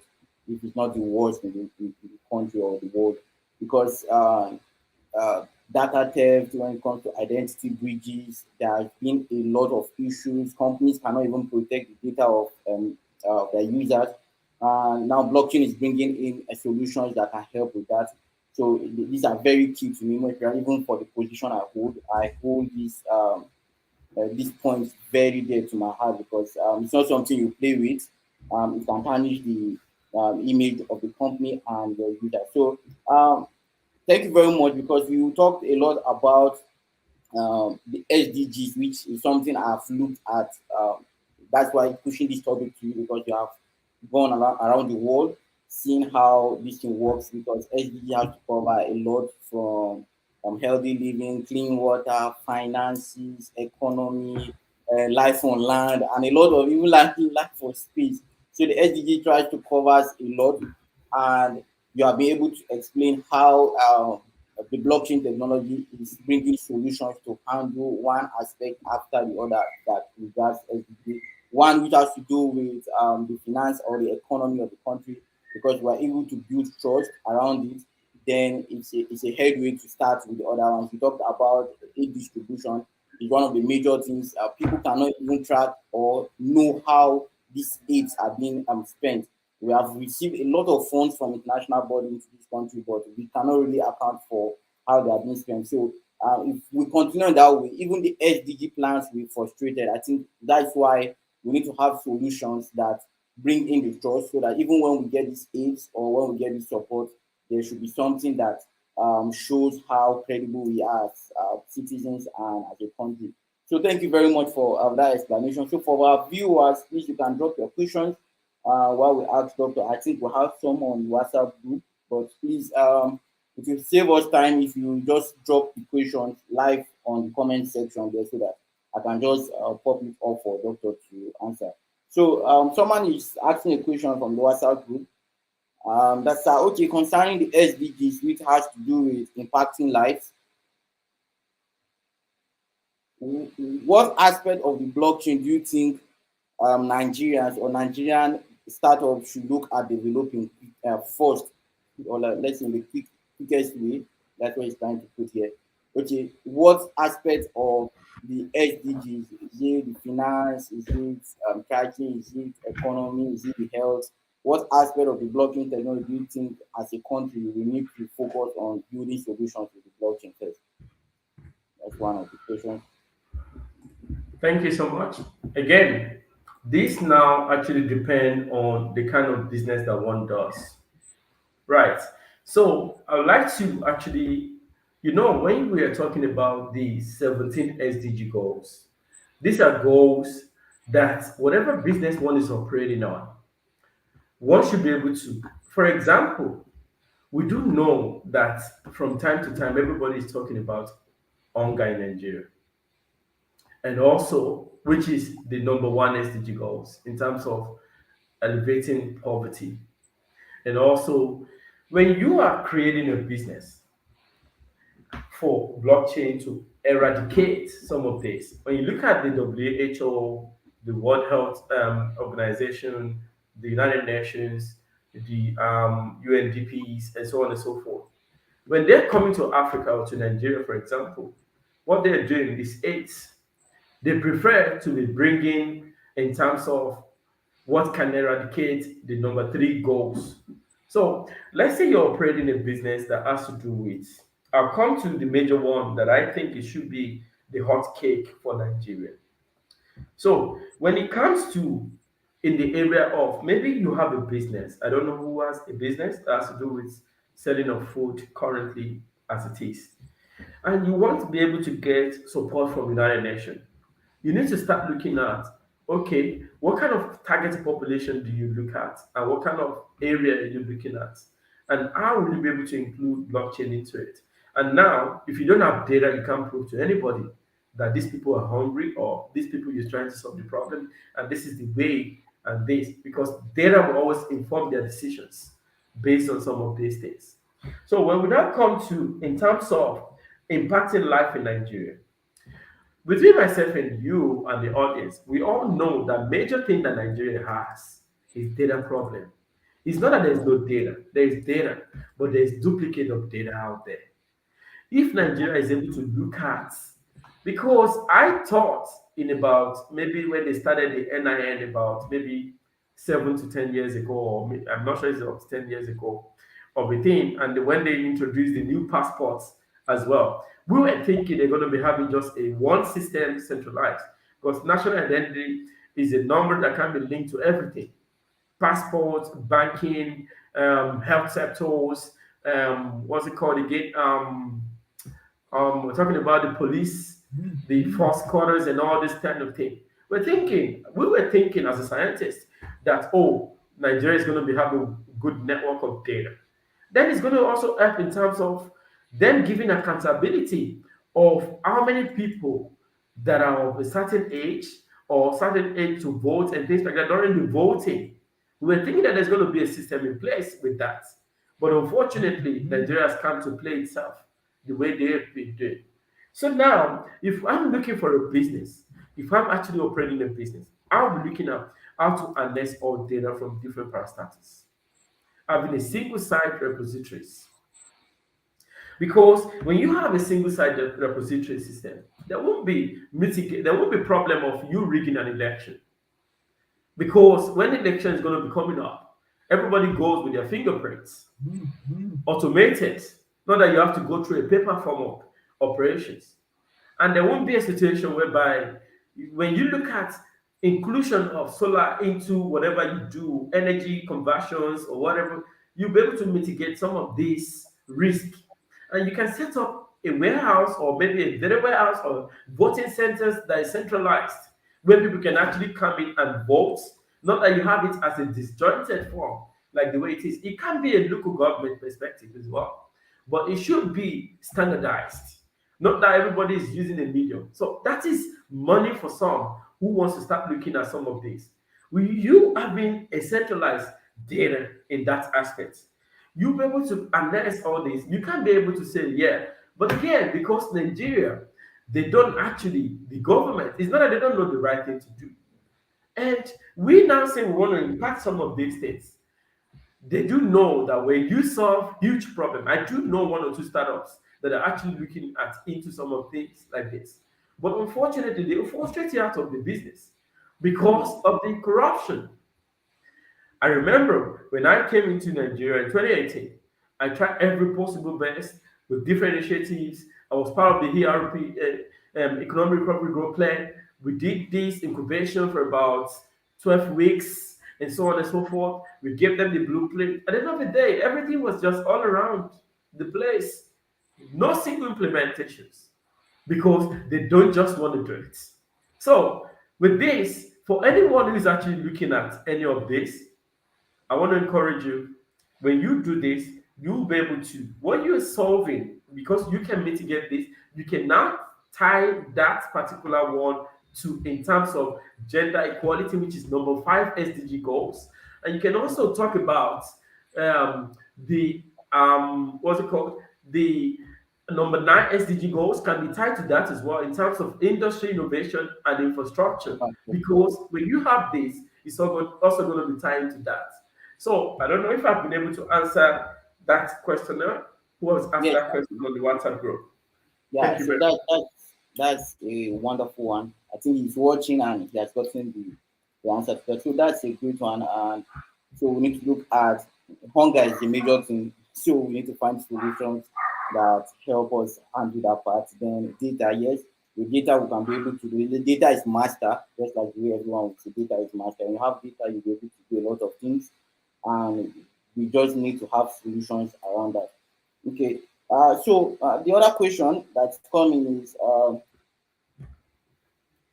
if it's not the worst in the country or the world, because data theft, when it comes to identity breaches, there has been a lot of issues. Companies cannot even protect the data of their users. Now, blockchain is bringing in solutions that can help with that. So these are very key to me, even for the position I hold. I hold this point very dear to my heart because it's not something you play with. It can tarnish the image of the company and the user. So thank you very much because you talked a lot about the SDGs, which is something I've looked at. That's why pushing this topic to you because you have gone around the world, seeing how this thing works. Because SDG has to cover a lot from healthy living, clean water, finances, economy, life on land, and a lot of even life for space. So the SDG tries to cover a lot, and you have been able to explain how the blockchain technology is bringing solutions to handle one aspect after the other that regards SDG. One which has to do with the finance or the economy of the country, because we're able to build trust around it. Then it's a headway to start with the other ones. We talked about aid distribution is one of the major things. People cannot even track or know how these aids are being spent. We have received a lot of funds from international bodies into this country, but we cannot really account for how they are being spent. So if we continue in that way, even the SDG plans will be frustrated. I think that's why we need to have solutions that bring in the trust so that even when we get these aids or when we get this support, there should be something that shows how credible we are as citizens and as a country. So thank you very much for that explanation. So for our viewers, please you can drop your questions while we ask doctor. I think we have some on WhatsApp group, but please it will save us time if you just drop the questions live on the comment section there so that I can just pop it up for doctor to answer. So someone is asking a question from the WhatsApp group. That's okay concerning the SDGs, which has to do with impacting lives. What aspect of the blockchain do you think Nigerians or Nigerian startups should look at developing first, or like, let's say in the quickest way. That's what it's trying to put here. Okay, what aspect of the SDGs? Is it the finance? Is it tracking? Is it economy? Is it the health? What aspect of the blockchain technology do you think, as a country, we need to focus on building solutions with the blockchain first? That's one of the questions. Thank you so much. Again, this now actually depend on the kind of business that one does. Right. So I would like to actually, when we are talking about the 17 SDG goals, these are goals that whatever business one is operating on, one should be able to. For example, we do know that from time to time, everybody is talking about hunger in Nigeria, and also, which is the number one SDG goals in terms of elevating poverty. And also, when you are creating a business, for blockchain to eradicate some of this. When you look at the WHO, the World Health Organization, the United Nations, the UNDPs, and so on and so forth, when they're coming to Africa or to Nigeria, for example, what they're doing is AIDS. They prefer to be bringing in terms of what can eradicate the number three goals. So let's say you're operating a business that has to do with, I'll come to the major one that I think it should be the hot cake for Nigeria. So when it comes to in the area of maybe you have a business, I don't know who has a business that has to do with selling of food currently as it is, and you want to be able to get support from United Nations, you need to start looking at, okay, what kind of target population do you look at, and what kind of area are you looking at, and how will you be able to include blockchain into it? And now, if you don't have data, you can't prove to anybody that these people are hungry, or these people you're trying to solve the problem, and this is the way, and this, because data will always inform their decisions based on some of these things. So when we now come to in terms of impacting life in Nigeria, between myself and you and the audience, we all know that major thing that Nigeria has is data problem. It's not that there's no data, there is data, but there's duplicate of data out there. If Nigeria is able to look at, because I thought in about maybe when they started the NIN about maybe 7 to 10 years ago, or I'm not sure it's about 10 years ago, of a thing, and when they introduced the new passports as well, we were thinking they're going to be having just a one system centralized, because national identity is a number that can be linked to everything: passports, banking, health sectors, what's it called again? We're talking about the police, the force quarters, and all this kind of thing. We were thinking as a scientist that, oh, Nigeria is going to be having a good network of data. Then it's going to also help in terms of them giving accountability of how many people that are of a certain age or certain age to vote and things like that during the voting. We were thinking that there's going to be a system in place with that. But unfortunately, Nigeria has come to play itself the way they've been doing. So now, if I'm looking for a business, if I'm actually operating a business, I'll be looking at how to harness all data from different parastatals, having a single site repositories. Because when you have a single site repository system, there won't be problem of you rigging an election. Because when the election is going to be coming up, everybody goes with their fingerprints, automated, not that you have to go through a paper form of operations. And there won't be a situation whereby when you look at inclusion of solar into whatever you do, energy conversions or whatever, you'll be able to mitigate some of these risks. And you can set up a warehouse or maybe a data warehouse or voting centers that is centralized, where people can actually come in and vote. Not that you have it as a disjointed form, like the way it is. It can be a local government perspective as well, but it should be standardized. Not that everybody is using a medium. So that is money for some who wants to start looking at some of this. With you having a centralized data in that aspect, you'll be able to analyze all this. You can't be able to say, yeah. But again, because Nigeria, they don't actually, the government, it's not that they don't know the right thing to do. And we now say we want to impact some of these things. They do know that when you solve huge problem, I do know one or two startups that are actually looking at into some of things like this. But unfortunately, they will frustrate you out of the business because of the corruption. I remember when I came into Nigeria in 2018, I tried every possible best with different initiatives. I was part of the ERP, Economic Recovery Growth Plan. We did this incubation for about 12 weeks and so on and so forth. We gave them the blueprint. At the end of the day, everything was just all around the place. No single implementations because they don't just want to do it. So, with this, for anyone who is actually looking at any of this, I want to encourage you when you do this, you'll be able to, what you're solving, because you can mitigate this, you can now tie that particular one to in terms of gender equality, which is number five SDG goals. And you can also talk about the what's it called? The number nine SDG goals can be tied to that as well in terms of industry innovation and infrastructure. Because when you have this, it's also going to be tied to that. So I don't know if I've been able to answer that questioner who has asked Yeah, that question on the WhatsApp group. yeah. Thank you So very much. that's a wonderful one. I think he's watching and he has gotten the answer to that. So that's a great one. And so we need to look at hunger is the major thing. So we need to find solutions that help us handle that part. Then data, yes. With data, we can be able to do it. The data is master, just like the way everyone would say data is master. When you have data, you'll be able to do a lot of things. And we just need to have solutions around that. Okay. So the other question that's coming is,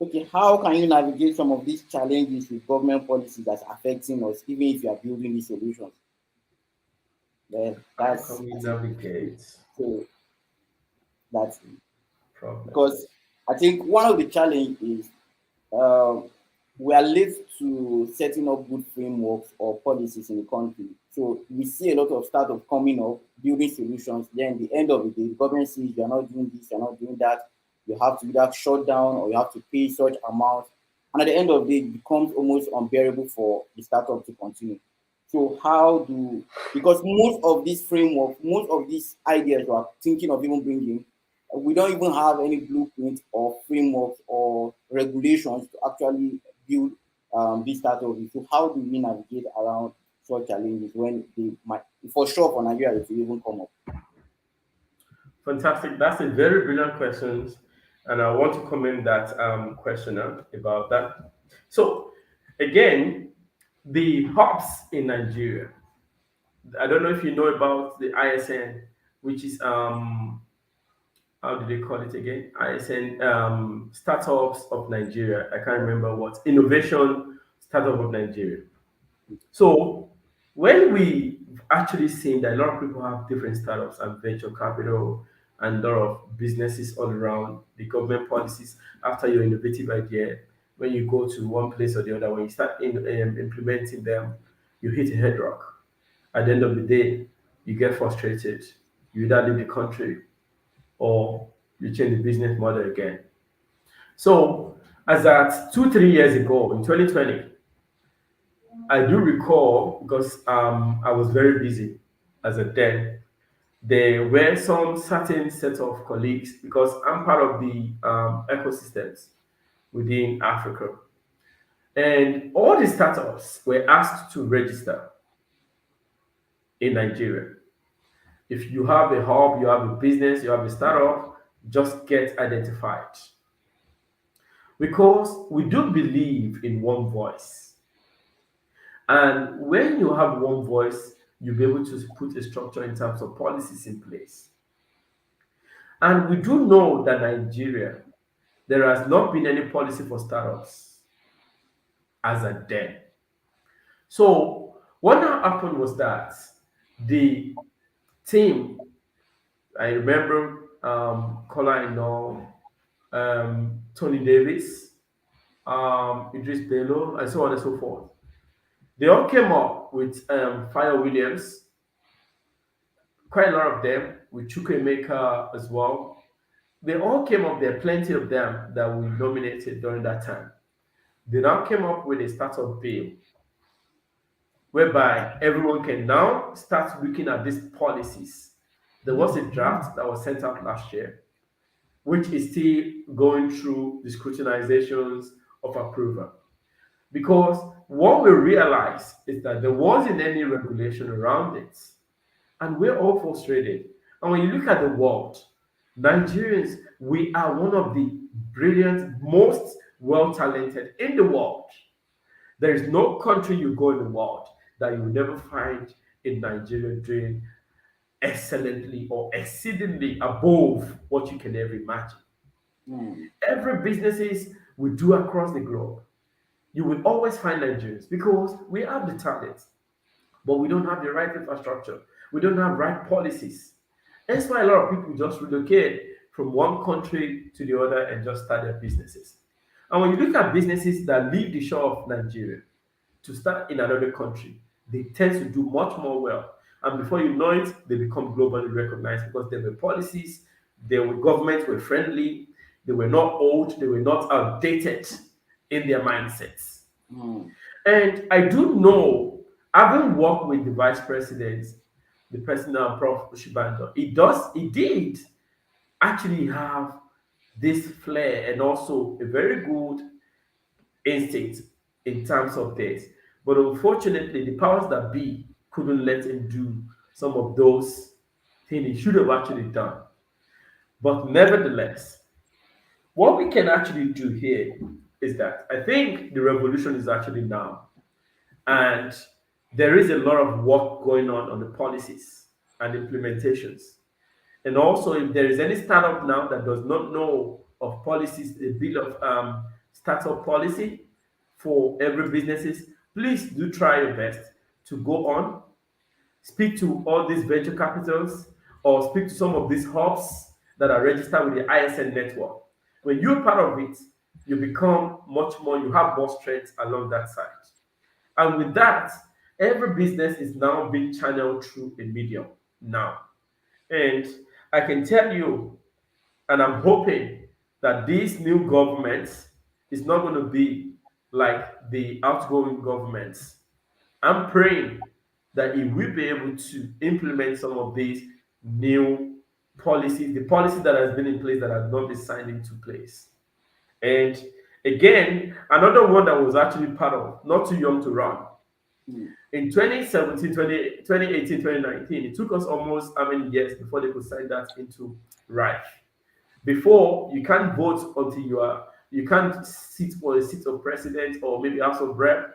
okay, how can you navigate some of these challenges with government policies that's affecting us, even if you are building these solutions? Well, How can we I think navigate so. That's because problems? I think one of the challenge is uh, we are late to setting up good frameworks or policies in the country. So we see a lot of startups coming up, building solutions. Then at the end of the day, the government says you're not doing this, you're not doing that. You have to either shut down or you have to pay such amount. And at the end of the day, it becomes almost unbearable for the startup to continue. So how do because most of this framework, most of these ideas we are thinking of even bringing, we don't even have any blueprint or frameworks or regulations to actually build this startup. So how do we navigate around such challenges when they might, for sure, for Nigeria, it will even come up? Fantastic. That's a very brilliant question. And I want to comment that questioner about that. So, again, the hubs in Nigeria. I don't know if you know about the ISN, which is how do they call it again? ISN Startups of Nigeria. I can't remember what Innovation Startup of Nigeria. So when we actually seen that a lot of people have different startups and venture capital and a lot of businesses all around the government policies after your innovative idea, when you go to one place or the other, when you start implementing them, you hit a head rock. At the end of the day, you get frustrated. You either leave the country or you change the business model again. So, as at 2, 3 years ago in 2020, I do recall because I was very busy as a then. There were some certain set of colleagues because I'm part of the ecosystems within Africa. And all the startups were asked to register in Nigeria. If you have a hub, you have a business, you have a startup, just get identified. Because we do believe in one voice. And when you have one voice, you'll be able to put a structure in terms of policies in place. And we do know that Nigeria, there has not been any policy for startups as a then. So what now happened was that the team, I remember Kola Ino, Tony Davis, Idris Bello, and so on and so forth. They all came up with Fire Williams, quite a lot of them, with Chukwemeka as well. They all came up there, plenty of them that we nominated during that time. They now came up with a startup bill whereby everyone can now start looking at these policies. There was a draft that was sent out last year, which is still going through the scrutinizations of approval. Because what we realize is that there wasn't any regulation around it. And we're all frustrated. And when you look at the world, Nigerians, we are one of the brilliant, most well talented in the world. There is no country you go in the world that you will never find a Nigerian doing excellently or exceedingly above what you can ever imagine. mm, Every businesses we do across the globe, you will always find Nigerians because we have the talent, but we don't have the right infrastructure. We don't have right policies. That's why a lot of people just relocate from one country to the other and just start their businesses. And when you look at businesses that leave the shore of Nigeria to start in another country, they tend to do much more well. And before you know it, they become globally recognized because there were policies, their governments were friendly, they were not old, they were not outdated in their mindsets. mm, And I do know, having worked with the vice president, the person now, Prof. Shibando, he did actually have this flair and also a very good instinct in terms of this. But unfortunately, the powers that be couldn't let him do some of those things he should have actually done. But nevertheless, what we can actually do here is that I think the revolution is actually now. And there is a lot of work going on the policies and implementations. And also, if there is any startup now that does not know of policies, a bit of startup policy for every businesses, please do try your best to go on, speak to all these venture capitals, or speak to some of these hubs that are registered with the ISN network. When you're part of it, you become much more, you have more strength along that side. And with that, every business is now being channeled through a medium now. And I can tell you, and I'm hoping that this new government is not going to be like the outgoing governments. I'm praying that it will be able to implement some of these new policies, the policies that has been in place that has not been signed into place. And again, another one that was actually part of, not too young to run, mm, in 2017, 2018, 2019, it took us almost how many years before they could sign that into life. Before, you can't vote until you can't sit for a seat of president or maybe house of rep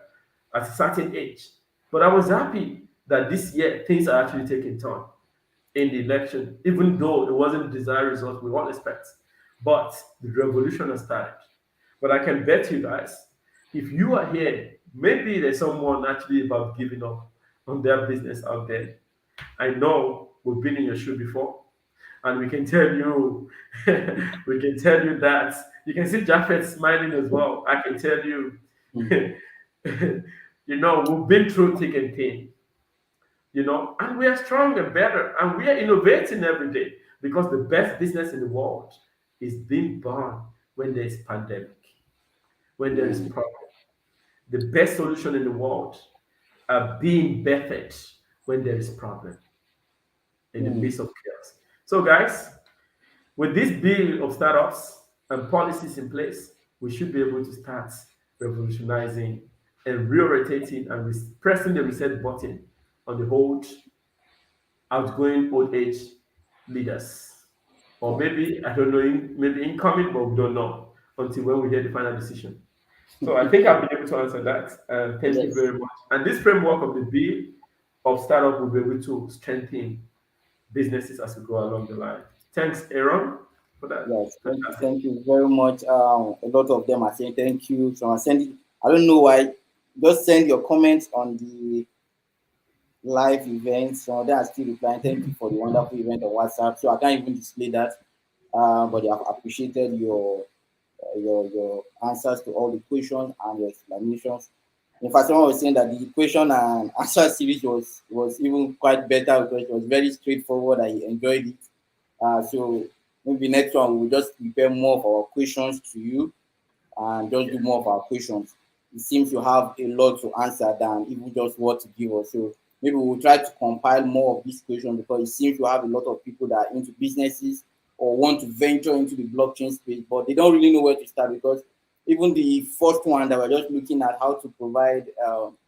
at a certain age. But I was happy that this year things are actually taking turn in the election, even though it wasn't the desired result we all expect. But the revolution has started. But I can bet you guys, if you are here, maybe there's someone actually about giving up on their business out there. I know we've been in your shoe before, and we can tell you, we can tell you that you can see Japheth smiling as well. I can tell you, mm, we've been through thick and thin, and we are strong and better, and we are innovating every day because the best business in the world is being born when there is pandemic, when there is mm, problem. The best solution in the world are being bettered when there is problem in the mm, midst of chaos. So, guys, with this bill of startups and policies in place, we should be able to start revolutionizing and reorientating and pressing the reset button on the old, outgoing old age leaders. Or mm. maybe, I don't know, maybe incoming, but we don't know until when we hear the final decision. So I think I've been able to answer that. Thank you Yes, very much. And this framework of the bill of startup will be able to strengthen businesses as we go along the line. Thanks, Aaron, for that. yes. Fantastic. Thank you very much. A lot of them are saying thank you. So I'm sending. I don't know why. Just send your comments on the live events. Some of them are still replying. Thank you for the wonderful event on WhatsApp. So I can't even display that. But they have appreciated your answers to all the questions and your explanations. In fact, someone was saying that the question and answer series was even quite better because it was very straightforward. I enjoyed it. So maybe next one we'll just prepare more of our questions to you and just do more of our questions. it seems you have a lot to answer than even just what to give us. So maybe we'll try to compile more of these questions because it seems you have a lot of people that are into businesses or want to venture into the blockchain space, but they don't really know where to start because even the first one that we're just looking at how to provide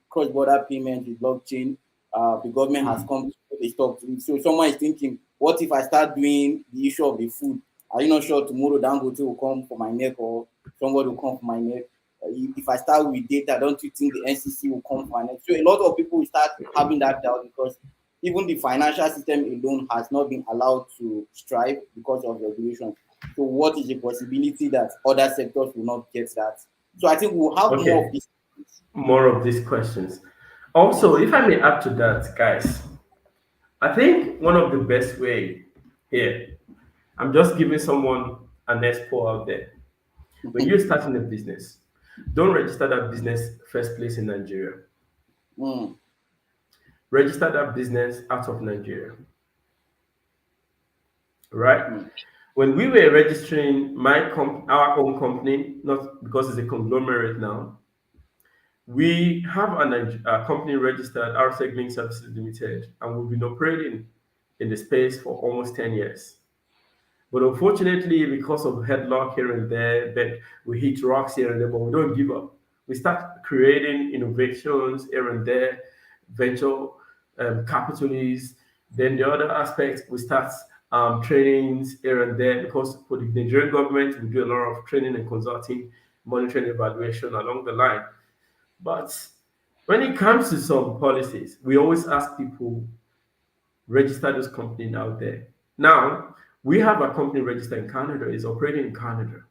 cross-border payment with blockchain, the government has come to put a stop to it. So someone is thinking, what if I start doing the issue of the food? Are you not sure tomorrow Dangote will come for my neck or somebody will come for my neck? If I start with data, don't you think the NCC will come for my neck? So a lot of people will start having that doubt because even the financial system alone has not been allowed to strive because of regulation. So what is the possibility that other sectors will not get that? So I think we'll have more of Okay, this. more of these questions. Also, Yes. if I may add to that, guys, I think one of the best way here, I'm just giving someone an expo out there. When you're starting a business, don't register that business first place in Nigeria. Mm, Register that business out of Nigeria, right? mm, When we were registering our own company, not because it's a conglomerate now, we have a company registered, our Segment Services Limited, and we've been operating in the space for almost 10 years. But unfortunately, because of headlock here and there, that we hit rocks here and there, but we don't give up. We start creating innovations here and there, venture capitalists. Then the other aspect, we start trainings here and there because for the Nigerian government, we do a lot of training and consulting, monitoring, evaluation along the line. But when it comes to some policies, we always ask people register those companies out there. Now, we have a company registered in Canada, is operating in Canada.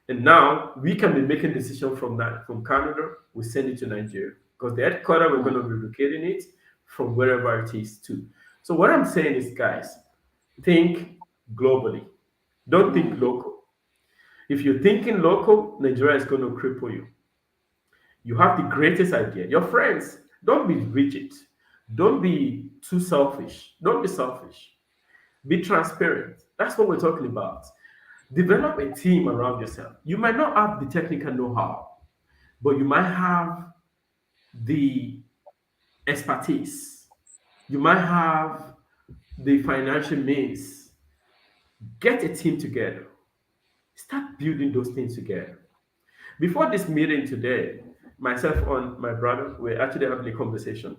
And now we can be making decisions from that. From Canada, we send it to Nigeria. Because the headquarters, we're going mm, to be relocating it from wherever it is to. So what I'm saying is, guys, think globally. Don't think mm, local. If you're thinking local, Nigeria is going to cripple you. You have the greatest idea. Your friends, don't be rigid. Don't be too selfish. Don't be selfish. Be transparent. That's what we're talking about. Develop a team around yourself. You might not have the technical know how, but you might have the expertise. You might have the financial means. Get a team together. Start building those things together. Before this meeting today, myself and my brother were actually having a conversation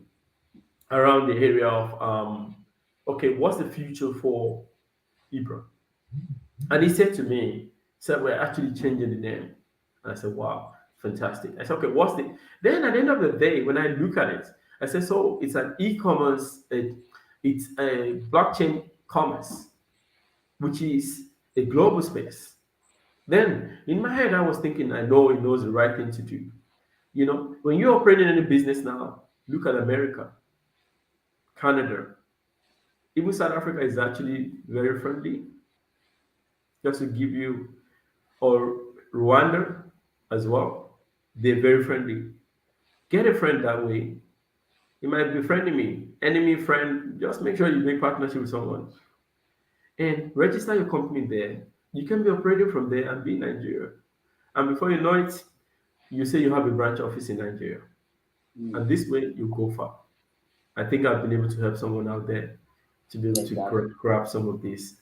around the area of okay, what's the future for Ibra? And he said to me, said we're actually changing the name. And I said, wow, fantastic. I said, okay, what's the then at the end of the day, when I look at it, I said, so it's an e-commerce, it's a blockchain commerce, which is a global space. Then in my head, I was thinking, I know it knows the right thing to do. You know, when you're operating in a business now, look at America, Canada, even South Africa is actually very friendly. Just to give you, or Rwanda as well, they're very friendly. Get a friend that way. You might be friendly me, enemy friend. Just make sure you make partnership with someone and register your company there. You can be operating from there and be in Nigeria. And before you know it, you say you have a branch office in Nigeria. mm. And this way you go far. I think I've been able to help someone out there to be able to Exactly. grab some of these.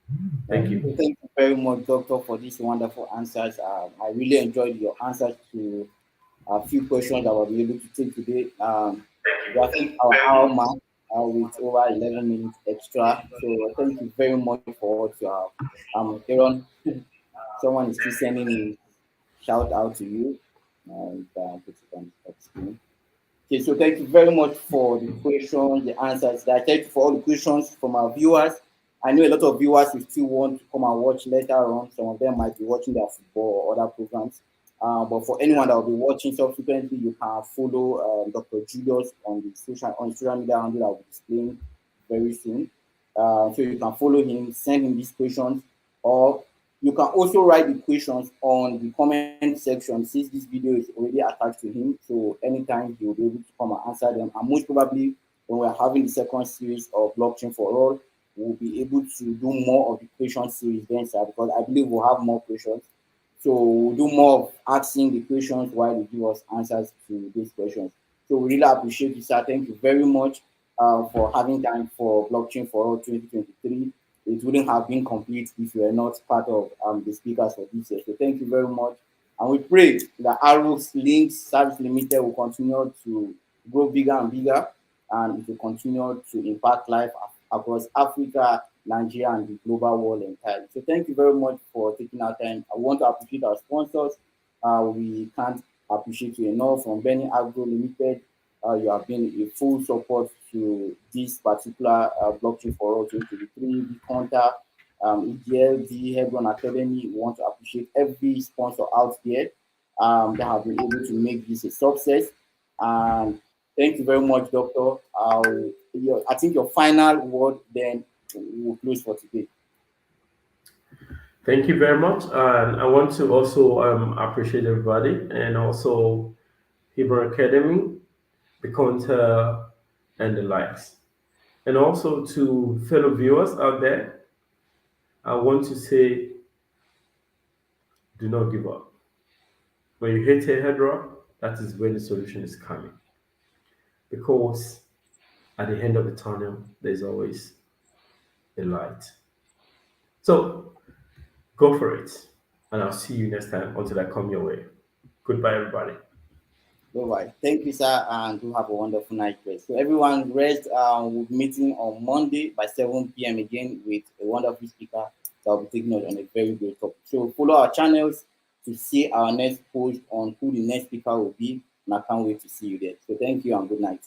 Yeah. Thank So you. thank you very much, Doctor, for these wonderful answers. I really enjoyed your answers to a few questions that we'll be able to take today. We have hit our hour mark with over 11 minutes extra. So thank you very much for what you have. Aaron, someone is still sending a shout out to you. And put it on the screen. Okay, so thank you very much for the questions, the answers. Thank you for all the questions from our viewers. I know a lot of viewers will still want to come and watch later on. Some of them might be watching their football or other programs. But for anyone that will be watching subsequently, you can follow Dr. Julius on the social media handle that will be displaying very soon. So you can follow him, send him these questions, or you can also write the questions on the comment section since this video is already attached to him. So anytime he will be able to come and answer them. And most probably, when we're having the second series of Blockchain for All, we'll be able to do more of the question series then, sir, because I believe we'll have more questions So we'll do more of asking the questions while they give us answers to these questions. So we really appreciate you, sir. Thank you very much for having time for Blockchain for All 2023. It wouldn't have been complete if you were not part of the speakers for this year. So thank you very much. And we pray that Arrows Links Service Limited will continue to grow bigger and bigger, and it will continue to impact life across Africa, Nigeria, and the global world entirely. So thank you very much for taking our time. I want to appreciate our sponsors. We can't appreciate you enough. From Benny Agro Limited, you have been a full support to this particular blockchain for all 2023. The Contact, EGLD, Hebron Academy. We want to appreciate every sponsor out there that have been able to make this a success. And thank you very much, Doctor. I think your final word, then we'll close for today. Thank you very much. And I want to also appreciate everybody and also Hebrew Academy, the Conta, and the likes. And also to fellow viewers out there, I want to say do not give up. When you hit a headrock, that is when the solution is coming. Because at the end of the tunnel, there's always a light. So go for it. And I'll see you next time until I come your way. Goodbye, everybody. All right. Thank you, sir, and do have a wonderful night rest. So everyone rest. We'll be meeting on Monday by 7 p.m. again with a wonderful speaker that will be taking us on a very great topic. So follow our channels to see our next post on who the next speaker will be, and I can't wait to see you there. So thank you and good night.